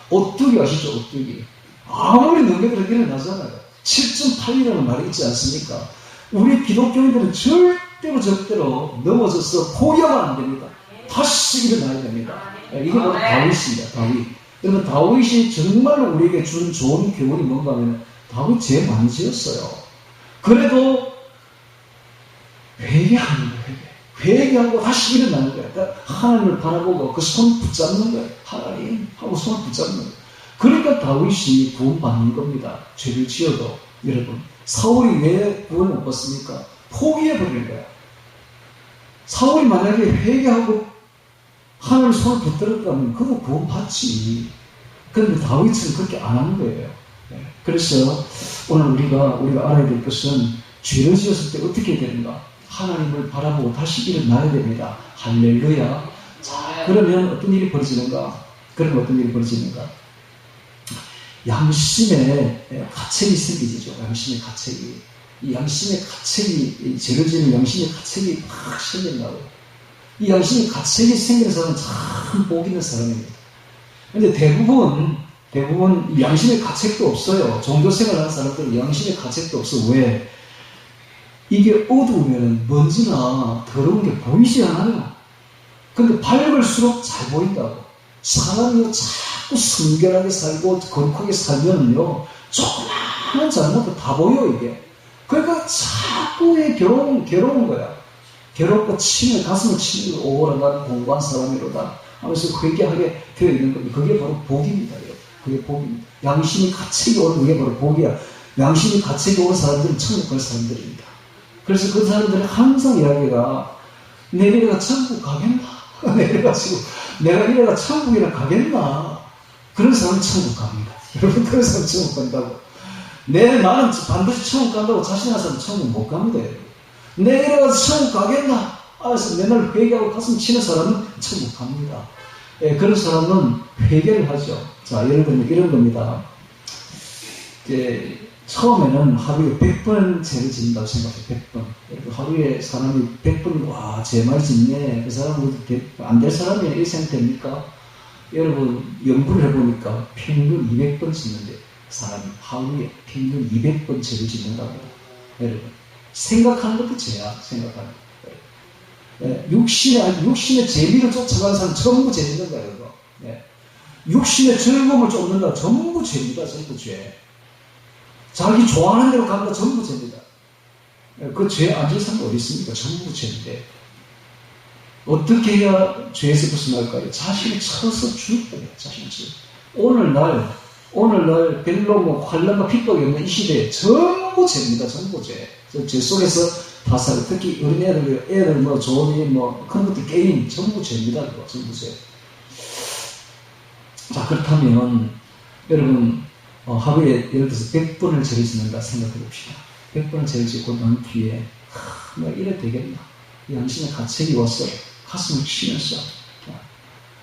오뚜기 아시죠? 오뚜기. 아무리 넘겨도 일어나잖아요. 7.8이라는 말이 있지 않습니까? 우리 기독교인들은 절대 절대로 넘어져서 포기하면 안 됩니다. 다시 일어나야 됩니다. 이게 바로 다윗입니다. 다윗. 여러분, 다윗이 정말로 우리에게 준 좋은 교훈이 뭔가 하면 다윗 죄 많이 지었어요. 그래도 회개하는 거예요. 회개하고 다시 일어나는 거예요. 그러니까 하나님을 바라보고 그 손 붙잡는 거예요. 하나님 하고 손을 붙잡는 거예요. 그러니까 다윗이 구원받는 겁니다. 죄를 지어도. 여러분, 사울이 왜 구원 못 받습니까? 포기해버리는 거야. 사울이 만약에 회개하고 하나님 손을 붙들었다면 그거 구원 받지. 그런데 다윗은 그렇게 안 하는 거예요. 그래서 오늘 우리가 알아야 될 것은 죄를 지었을 때 어떻게 되는가? 하나님을 바라보고 다시 일어나야 됩니다. 할렐루야. 자, 그러면 어떤 일이 벌어지는가? 그러면 어떤 일이 벌어지는가? 양심의 가책이 생기죠. 양심의 가책이. 이 양심의 가책이, 죄를 지는 양심의 가책이 막 생긴다고요. 이 양심의 가책이 생기는 사람은 참 복 있는 사람입니다. 근데 대부분 양심의 가책도 없어요. 종교 생활하는 사람들은 양심의 가책도 없어. 왜? 이게 어두우면 먼지나 더러운 게 보이지 않아요. 근데 밝을수록 잘 보인다고. 사람이 자꾸 순결하게 살고 거룩하게 살면요, 조그마한 잘못도 다 보여, 이게. 그러니까 자꾸 괴로운 거야. 괴롭고 가슴을 치는 오라 나는 공부한 사람이로다 하면서 회개하게 되어 있는 겁니다. 그게 바로 복입니다. 그게 복입니다. 양심이 가책이 오는 그게 바로 복이야. 양심이 가책이 오는 사람들은 천국 갈 사람들입니다. 그래서 그 사람들은 항상 이야기가 내가 천국 가겠나? 내려가지고 내가 이래가 천국이나 가겠나? 그런 사람은 천국 갑니다. 여러분, 그런 사람은 천국 간다고. 나는 반드시 천국 간다고 자신하는 사람은 천국 못 갑니다. 내가 이래가서 천국 가겠나? 그래서 맨날 회개하고 가슴 치는 사람은 천국 갑니다. 그런 사람은 회개를 하죠. 자, 예를 들면 이런 겁니다. 처음에는 하루에 100번 죄를 짓는다고 생각해요. 100번. 하루에 사람이 100번, 와, 죄 많이 짓네. 그 사람은 안 될 사람이 일생 됩니까? 여러분, 연구를 해보니까 평균 200번 짓는데, 사람이 하루에 평균 200번 죄를 짓는다고. 여러분, 생각하는 것도 죄야, 생각하는 거. 육신의 재미를 쫓아가는 사람 전부 죄 짓는 거예요, 이거. 육신의 즐거움을 쫓는다. 전부 죄입니다, 전부 죄. 자기 좋아하는 대로 간다. 전부 죄입니다. 그 죄 안 질 사람도 어디 있습니까? 전부 죄인데. 어떻게 해야 죄에서 벗어날까요? 자신을 쳐서 죽을 거예요. 자신을 쳐. 오늘날 별로 환란과 핍박이 없는 이 시대에 전부 죄입니다. 전부 죄. 죄 속에서 다 살고, 특히 어린 애들 좋은 일, 컴퓨터 게임, 전부 죄입니다. 그거. 전부 죄. 자, 그렇다면, 여러분, 하루에 예를 들어서 100번을 죄를 짓는다 생각해 봅시다. 100번을 죄를 짓고 난 뒤에 이래 되겠나? 양심의 가책이 와서 가슴을 치면서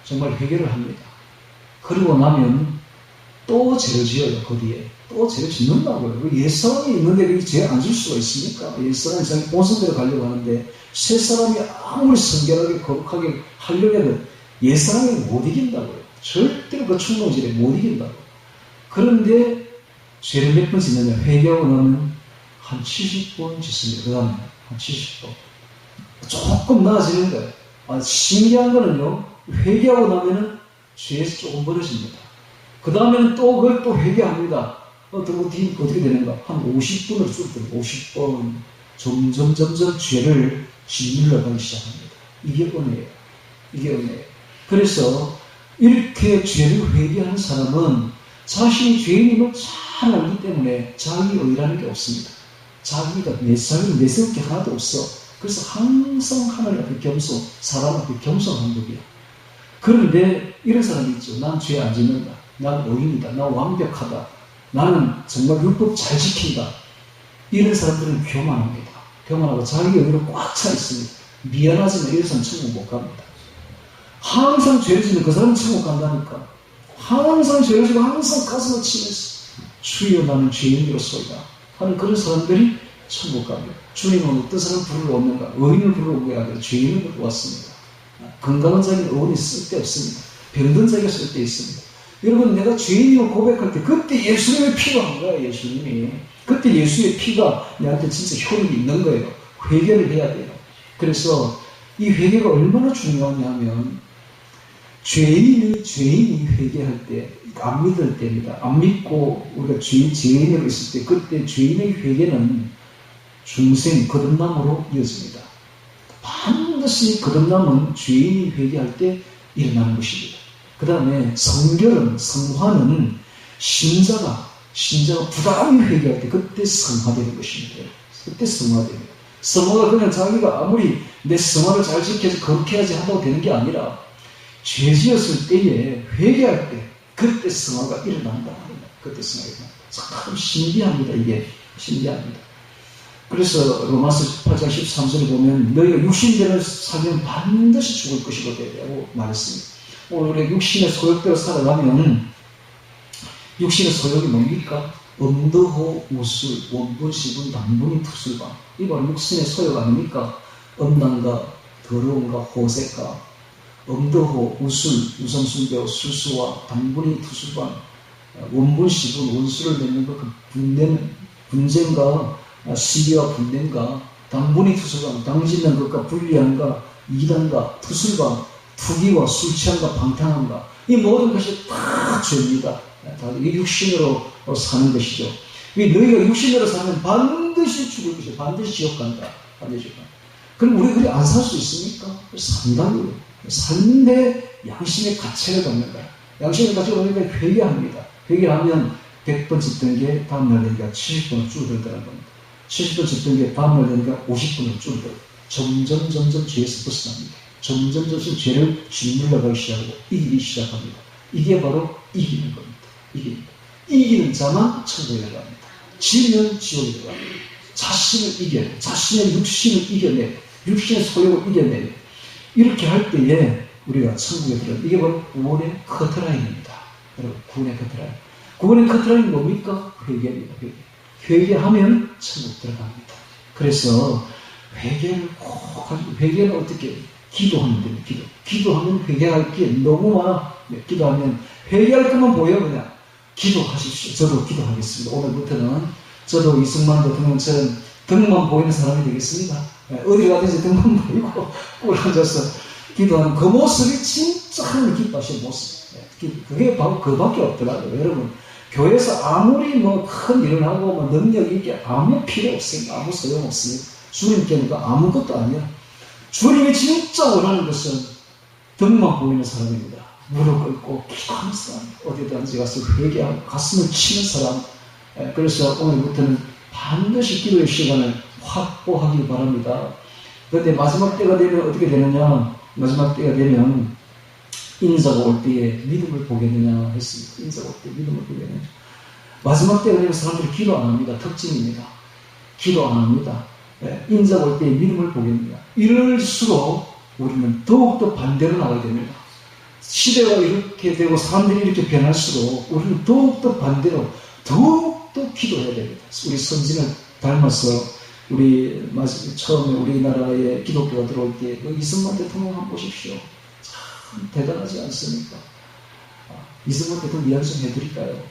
정말 회개를 합니다. 그리고 나면 또 죄를 지어요. 그 뒤에 또 죄를 짓는다고요. 옛사람이 있는데 죄 안 질 수가 있습니까? 옛사람이 자기 본성대로 가려고 하는데 새사람이 아무리 성결하게 거룩하게 하려고 해도 옛사람이 못 이긴다고요. 절대로 그 충동질에 못 이긴다고. 그런데 죄를 몇 번 짓느냐? 회개하고 나면 한 70번 짓습니다. 그 다음에 한 70번. 조금 나아지는 거예요. 신기한 거는요, 회개하고 나면은 죄에서 조금 벌어집니다. 그 다음에는 또 그걸 또 회개합니다. 어떻게 되는가? 한 50번을 쏟더니 50번. 점점 죄를 짓눌러 가기 시작합니다. 이게 은혜예요. 이게 은혜예요. 그래서 이렇게 죄를 회개하는 사람은 자신이 죄인임을 잘 알기 때문에 자기 의라는 게 없습니다. 자기가 내세울 게 하나도 없어. 그래서 항상 하나님 앞에 겸손, 사람 앞에 겸손한 법이야. 그런데 이런 사람이 있죠. 난 죄 안 짓는다. 난 의인이다. 난 완벽하다. 나는 정말 율법 잘 지킨다. 이런 사람들은 교만합니다. 교만하고 자기 의로 꽉 차 있습니다. 미안하지만 이런 사람은 천국 못 갑니다. 항상 죄를 짓는 그 사람은 천국 간다니까. 항상 죄를 지고 항상 가슴을 치면서 주여 나는 죄인으로소이다 하는 그런 사람들이 천국 갑니다. 주님은 어떤 사람을 부르러 오는가? 의인을 부르러 온 게 아니라 죄인을 부르러 왔습니다. 건강한 자에게 의인이 쓸데없습니다. 병든 자에게 쓸데있습니다. 여러분, 내가 죄인이고 고백할 때 그때 예수님의 피가 한 거야. 예수님이. 그때 예수의 피가 내한테 진짜 효력이 있는 거예요. 회개를 해야 돼요. 그래서 이 회개가 얼마나 중요하냐면 죄인이 회개할 때, 안 믿을 때입니다. 안 믿고 우리가 죄인으로 있을 때, 그때 죄인의 회개는 중생, 거듭남으로 이어집니다. 반드시 거듭남은 죄인이 회개할 때 일어나는 것입니다. 그 다음에 성화는 신자가 부단히 회개할 때 그때 성화되는 것입니다. 그때 성화됩니다. 성화가 그냥 자기가 아무리 내 성화를 잘 지켜서 그렇게 해야지 하다고 되는 게 아니라 죄 지었을 때에 회개할 때 그때 성화가 일어난다. 그때 성화가 일어난다. 참 신기합니다. 이게 신기합니다. 그래서 로마서 8장 13절에 보면 너희가 육신대로 살면 반드시 죽을 것이라고 말했습니다. 오늘 우리가 육신의 소욕대로 살아가면 육신의 소욕이 뭡니까? 엄더호 우술, 원분, 시분, 당분이, 투술방. 이 바로 육신의 소욕 아닙니까? 음란과 더러움과 호색과 엄더호 우술, 우상숭배, 술수와 당분이, 투술방, 원분, 시분, 원수를 맺는 것, 그 분쟁과 시비와 분쟁과 당분이, 투술방, 당짓는 것과 불리함과 이단과 투술방, 투기와 술 취함과 방탕함과 이 모든 것이 다 죄입니다. 다 육신으로 사는 것이죠. 너희가 육신으로 살면 반드시 죽을 것이죠. 반드시 지옥 간다. 반드시 지옥 간다. 그럼 우리 그리 안 살 수 있습니까? 산다고요. 삶의 양심의 가책을 받는다. 양심의 가책을 받으니까 회개합니다. 회개하면 100번 짓던 게 다음날 되니까 70번을 줄어들다는 겁니다. 70번 짓던 게 다음날 되니까 50번을 줄어들고 점점 죄에서 벗어납니다. 점점 죄를 짓물러가기 시작하고 이기기 시작합니다. 이게 바로 이기는 겁니다. 이기는 자만 천국에 들어갑니다. 지면 지옥에 들어갑니다. 자신을 이겨내, 자신의 육신을 이겨내, 육신의 소욕을 이겨내. 이렇게 할 때에 우리가 천국에 들어갑니다. 이게 바로 구원의 커트라인입니다. 여러분, 구원의 커트라인. 구원의 커트라인은 뭡니까? 회개입니다. 회개하면 천국 들어갑니다. 그래서 회개를 꼭 하시고, 회개는 어떻게 기도하면 됩니다. 기도하면 회개할 게 너무 많아. 기도하면 회개할 것만 보여. 그냥 기도하십시오. 저도 기도하겠습니다. 오늘부터는 저도 이승만 대통령처럼 등만 보이는 사람이 되겠습니다. 어디 가든지 등만 보이고 꿀 앉아서 기도하는 그 모습이 진짜 하나님 기뻐하시는 모습. 그게 바로 그밖에 없더라고요. 여러분, 교회에서 아무리 큰 일을 하고 능력 있게 아무 필요 없습니다. 아무 소용 없습니다. 주님께는 아무것도 아니야. 주님이 진짜 원하는 것은 등만 보이는 사람입니다. 무릎 꿇고 기도하는 사람, 어디든지 가서 회개하고 가슴을 치는 사람. 그래서 오늘부터는 반드시 기도의 시간을 확보하기 바랍니다. 그런데 마지막 때가 되면 어떻게 되느냐? 마지막 때가 되면 인자가 올 때에 믿음을 보겠느냐 했습니다. 인자가 올 때 믿음을 보겠느냐. 마지막 때가 되면 사람들이 기도 안 합니다. 특징입니다. 기도 안 합니다. 인자가 올 때에 믿음을 보겠느냐. 이럴수록 우리는 더욱더 반대로 나가야 됩니다. 시대가 이렇게 되고 사람들이 이렇게 변할수록 우리는 더욱더 반대로 더욱더 기도해야 됩니다. 우리 선진을 닮아서 우리 처음에 우리나라에 기독교가 들어올 때 이승만 대통령 한번 보십시오. 참 대단하지 않습니까? 이승만 대통령 이야기 좀 해드릴까요?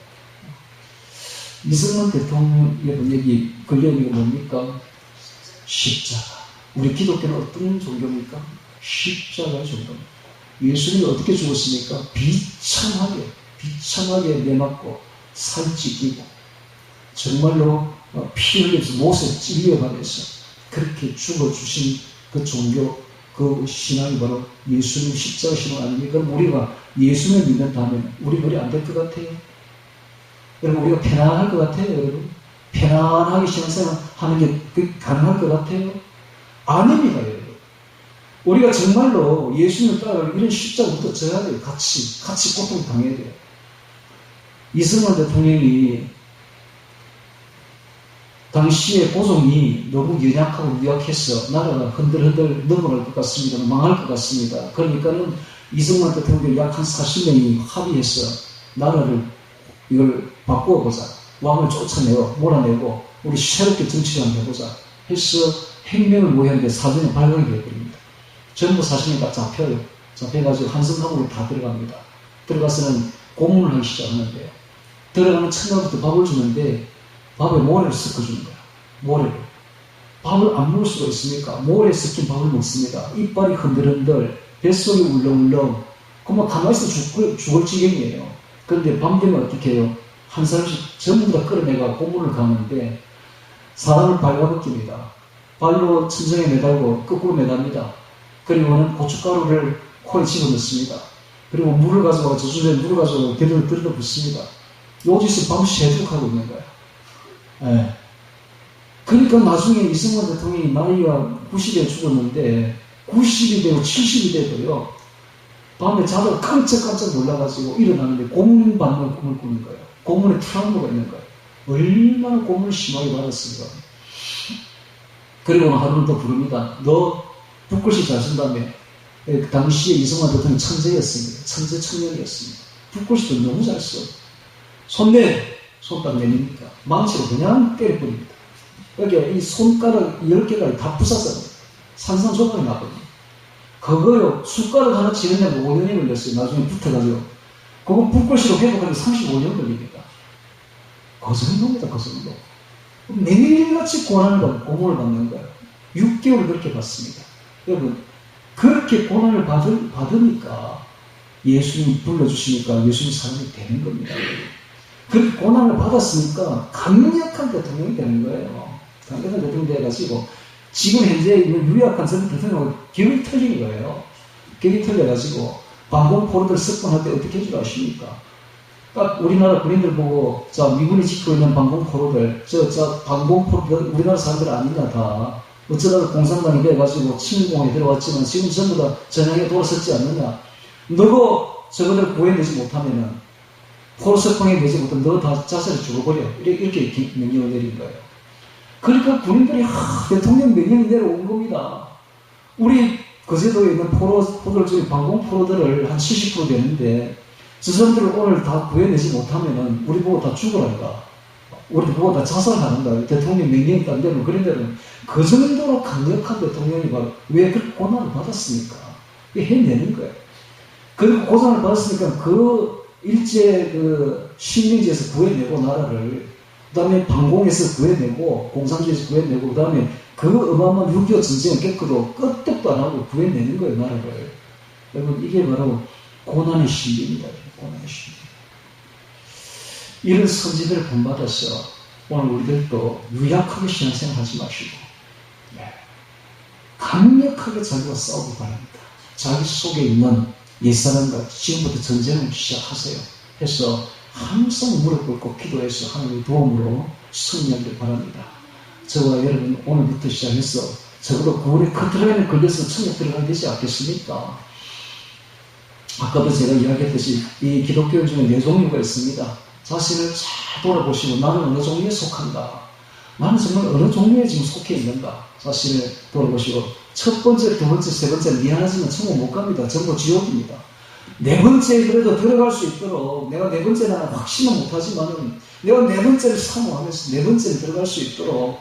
이승만 대통령 여기 걸려있는 게 뭡니까? 십자가. 우리 기독교는 어떤 종교입니까? 십자가의 종교입니다. 예수님이 어떻게 죽었습니까? 비참하게 내맞고 살찌기고 정말로 피 흘려서 못에 찔려가면서 그렇게 죽어주신 그 종교, 그 신앙이 바로 예수님 십자가 신앙 아닙니까? 그럼 우리가 예수님을 믿는다면 우리 머리 안 될 것 같아요? 여러분, 우리가 편안할 것 같아요? 여러분? 편안하게 신앙생활 하는 게 가능할 것 같아요? 아닙니다, 여러분. 우리가 정말로 예수님을 따라가면 이런 십자가부터 져야 돼요. 같이 고통 당해야 돼요. 이승만 대통령이 당시의 고종이 너무 연약하고 유약해서 나라가 흔들흔들 넘어갈 것 같습니다. 망할 것 같습니다. 그러니까는 이승만 대통령이 약 한 40명이 합의해서 나라를 이걸 바꾸어보자. 왕을 쫓아내고 몰아내고 우리 새롭게 정치를 한번 해보자 해서 혁명을 모였는데 사전에 발각이 되어버립니다. 전부 40명 다 잡혀요. 잡혀가지고 한성감으로 다 들어갑니다. 들어가서는 고문을 하기 시작하는데요. 들어가는 첫날부터 밥을 주는데 밥에 모래를 섞어주는 거야. 모래를. 밥을 안 먹을 수가 있습니까? 모래 섞인 밥을 먹습니다. 이빨이 흔들흔들, 뱃속이 울렁울렁, 그만 가만히 있어 죽을 지경이에요. 그런데 밤 되면 어떻게 해요? 한 사람씩 전부 다 끌어내가 고문을 가는데 사람을 발라벗깁니다. 발로 천정에 매달고 거꾸로 매답니다. 그리고는 고춧가루를 코에 집어넣습니다. 그리고 물을 가져가 저주에 물을 가져가 대를 들여 붓습니다. 요 짓을 밤새 해쭉 하고 있는 거야. 네. 그러니까 나중에 이승만 대통령이 나이가 90에 죽었는데 90이 되고 70이 되고요. 밤에 자다가 깜짝깜짝 놀라가지고 일어나는데 고문 받는 꿈을 꾸는 거예요. 고문에 트라우마가 있는 거예요. 얼마나 고문을 심하게 받았을까. 그리고는 하루는 더 부릅니다. 너 붓글씨 잘 쓴다며. 그 당시에 이승만 대통령이 천재였습니다. 천재 청년이었습니다. 붓글씨도 너무 잘 써. 손 딱 내립니까? 망치로 그냥 때려버립니다. 여기 이 손가락 10개가 다 부쌌어요. 산산조각이 나거든요. 그거요, 숟가락 하나 치는데 5년이 걸렸어요. 나중에 붙어가지고. 그거 붓글씨로 회복하는데 35년 걸립니다. 그 정도입니다, 그 정도. 매일같이 고문을 받는 거예요. 6개월 그렇게 받습니다. 여러분, 그렇게 고난을 받으니까 예수님 불러주시니까 예수님 사람이 되는 겁니다. 그렇게 고난을 받았으니까 강력한 대통령이 되는 거예요. 강력한 대통령이 돼가지고 지금 현재 있는 유약한 전 대통령하고 격이 틀린 거예요. 격이 틀려가지고 방공포로들 습관할 때 어떻게 해줄 아십니까? 딱 우리나라 군인들 보고 자 미군이 짓고 있는 방공포로들 저 방공포로들 우리나라 사람들 아니냐 다 어쩌다가 공산당이 돼가지고 침공에 들어왔지만 지금 전부 다 전향에 돌아섰지 않느냐. 너가 저거를 구해내지 못하면은 포로석방에 내지 못하면 너 다 자살에 죽어버려. 이렇게 명령을 내린 거예요. 그러니까 군인들이 대통령 명령이 내려온 겁니다. 우리 거제도에 있는 포로들 중에 방공포로들을 한 70% 되는데 저 사람들을 오늘 다 구해내지 못하면은 우리 보고 다 죽으란다. 우리 보고 다 자살하는다. 대통령 명령이 딴 데는 그런 데는 그 정도로 강력한 대통령이 왜 그렇게 고난을 받았습니까? 해내는 거예요. 그리고 고난을 받았으니까 그 일제 그 식민지에서 구해내고 나라를 그 다음에 방공에서 구해내고 공산주의에서 구해내고 그 다음에 그 어마어마한 6.25 전쟁을 겪어도 끄떡도 안 하고 구해내는 거예요, 나라를. 여러분, 이게 바로 고난의 신비입니다. 고난의 신비. 이런 선지들을 본받아서 오늘 우리들도 유약하게 신앙생활 하지 마시고 강력하게 자기와 싸우기 바랍니다. 자기 속에 있는 옛사람과 지금부터 전쟁을 시작하세요. 해서 항상 무릎 꿇고 기도해서 하나님의 도움으로 승리하기를 바랍니다. 저와 여러분 오늘부터 시작해서 적어도 구원의 커트라인에 걸려서 천국 들어가야 되지 않겠습니까? 아까도 제가 이야기했듯이 이 기독교 중에 4종류가 있습니다. 자신을 잘 돌아보시고 나는 어느 종류에 속한가? 나는 정말 어느 종류에 지금 속해 있는가? 자신을 돌아보시고 첫 번째, 두 번째, 세 번째 미안하지만 천국 못 갑니다. 전부 지옥입니다. 네 번째에 그래도 들어갈 수 있도록 내가 네 번째는 확신은 못하지만 내가 네 번째를 사모하면서 네 번째를 들어갈 수 있도록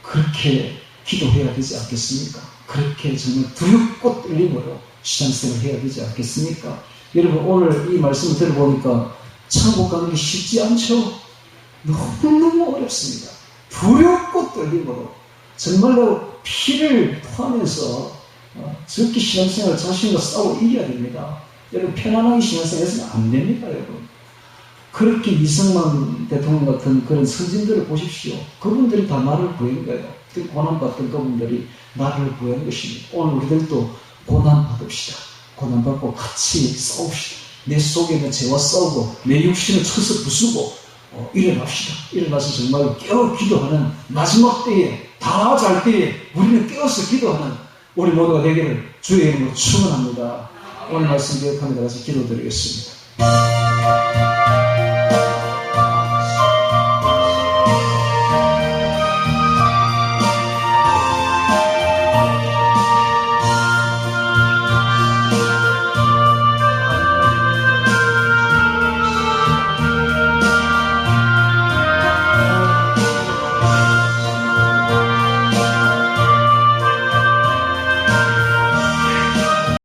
그렇게 기도해야 되지 않겠습니까? 그렇게 정말 두렵고 떨림으로 신앙생활을 해야 되지 않겠습니까? 여러분 오늘 이 말씀을 들어보니까 천국 가는 게 쉽지 않죠? 너무너무 어렵습니다. 두렵고 떨림으로 정말로 피를 토하면서 저렇게 신앙생활 자신과 싸워 이겨야 됩니다. 여러분 편안하게 신앙생활해서는 안 됩니다. 여러분 그렇게 이승만 대통령 같은 그런 선진들을 보십시오. 그분들이 다 나를 구한 거예요. 그 고난받던 그분들이 나를 구한 것입니다. 오늘 우리들도 고난받읍시다. 고난받고 같이 싸웁시다. 내 속에 있는 죄와 싸우고 내 육신을 쳐서 부수고 일어납시다. 일어나서 정말 깨어 기도하는 마지막 때에 다 잘 때에 우리는 깨어서 기도하는 우리 모두가 되기를 주의 이름으로 축원합니다. 오늘 말씀 기억하며 같이 기도드리겠습니다.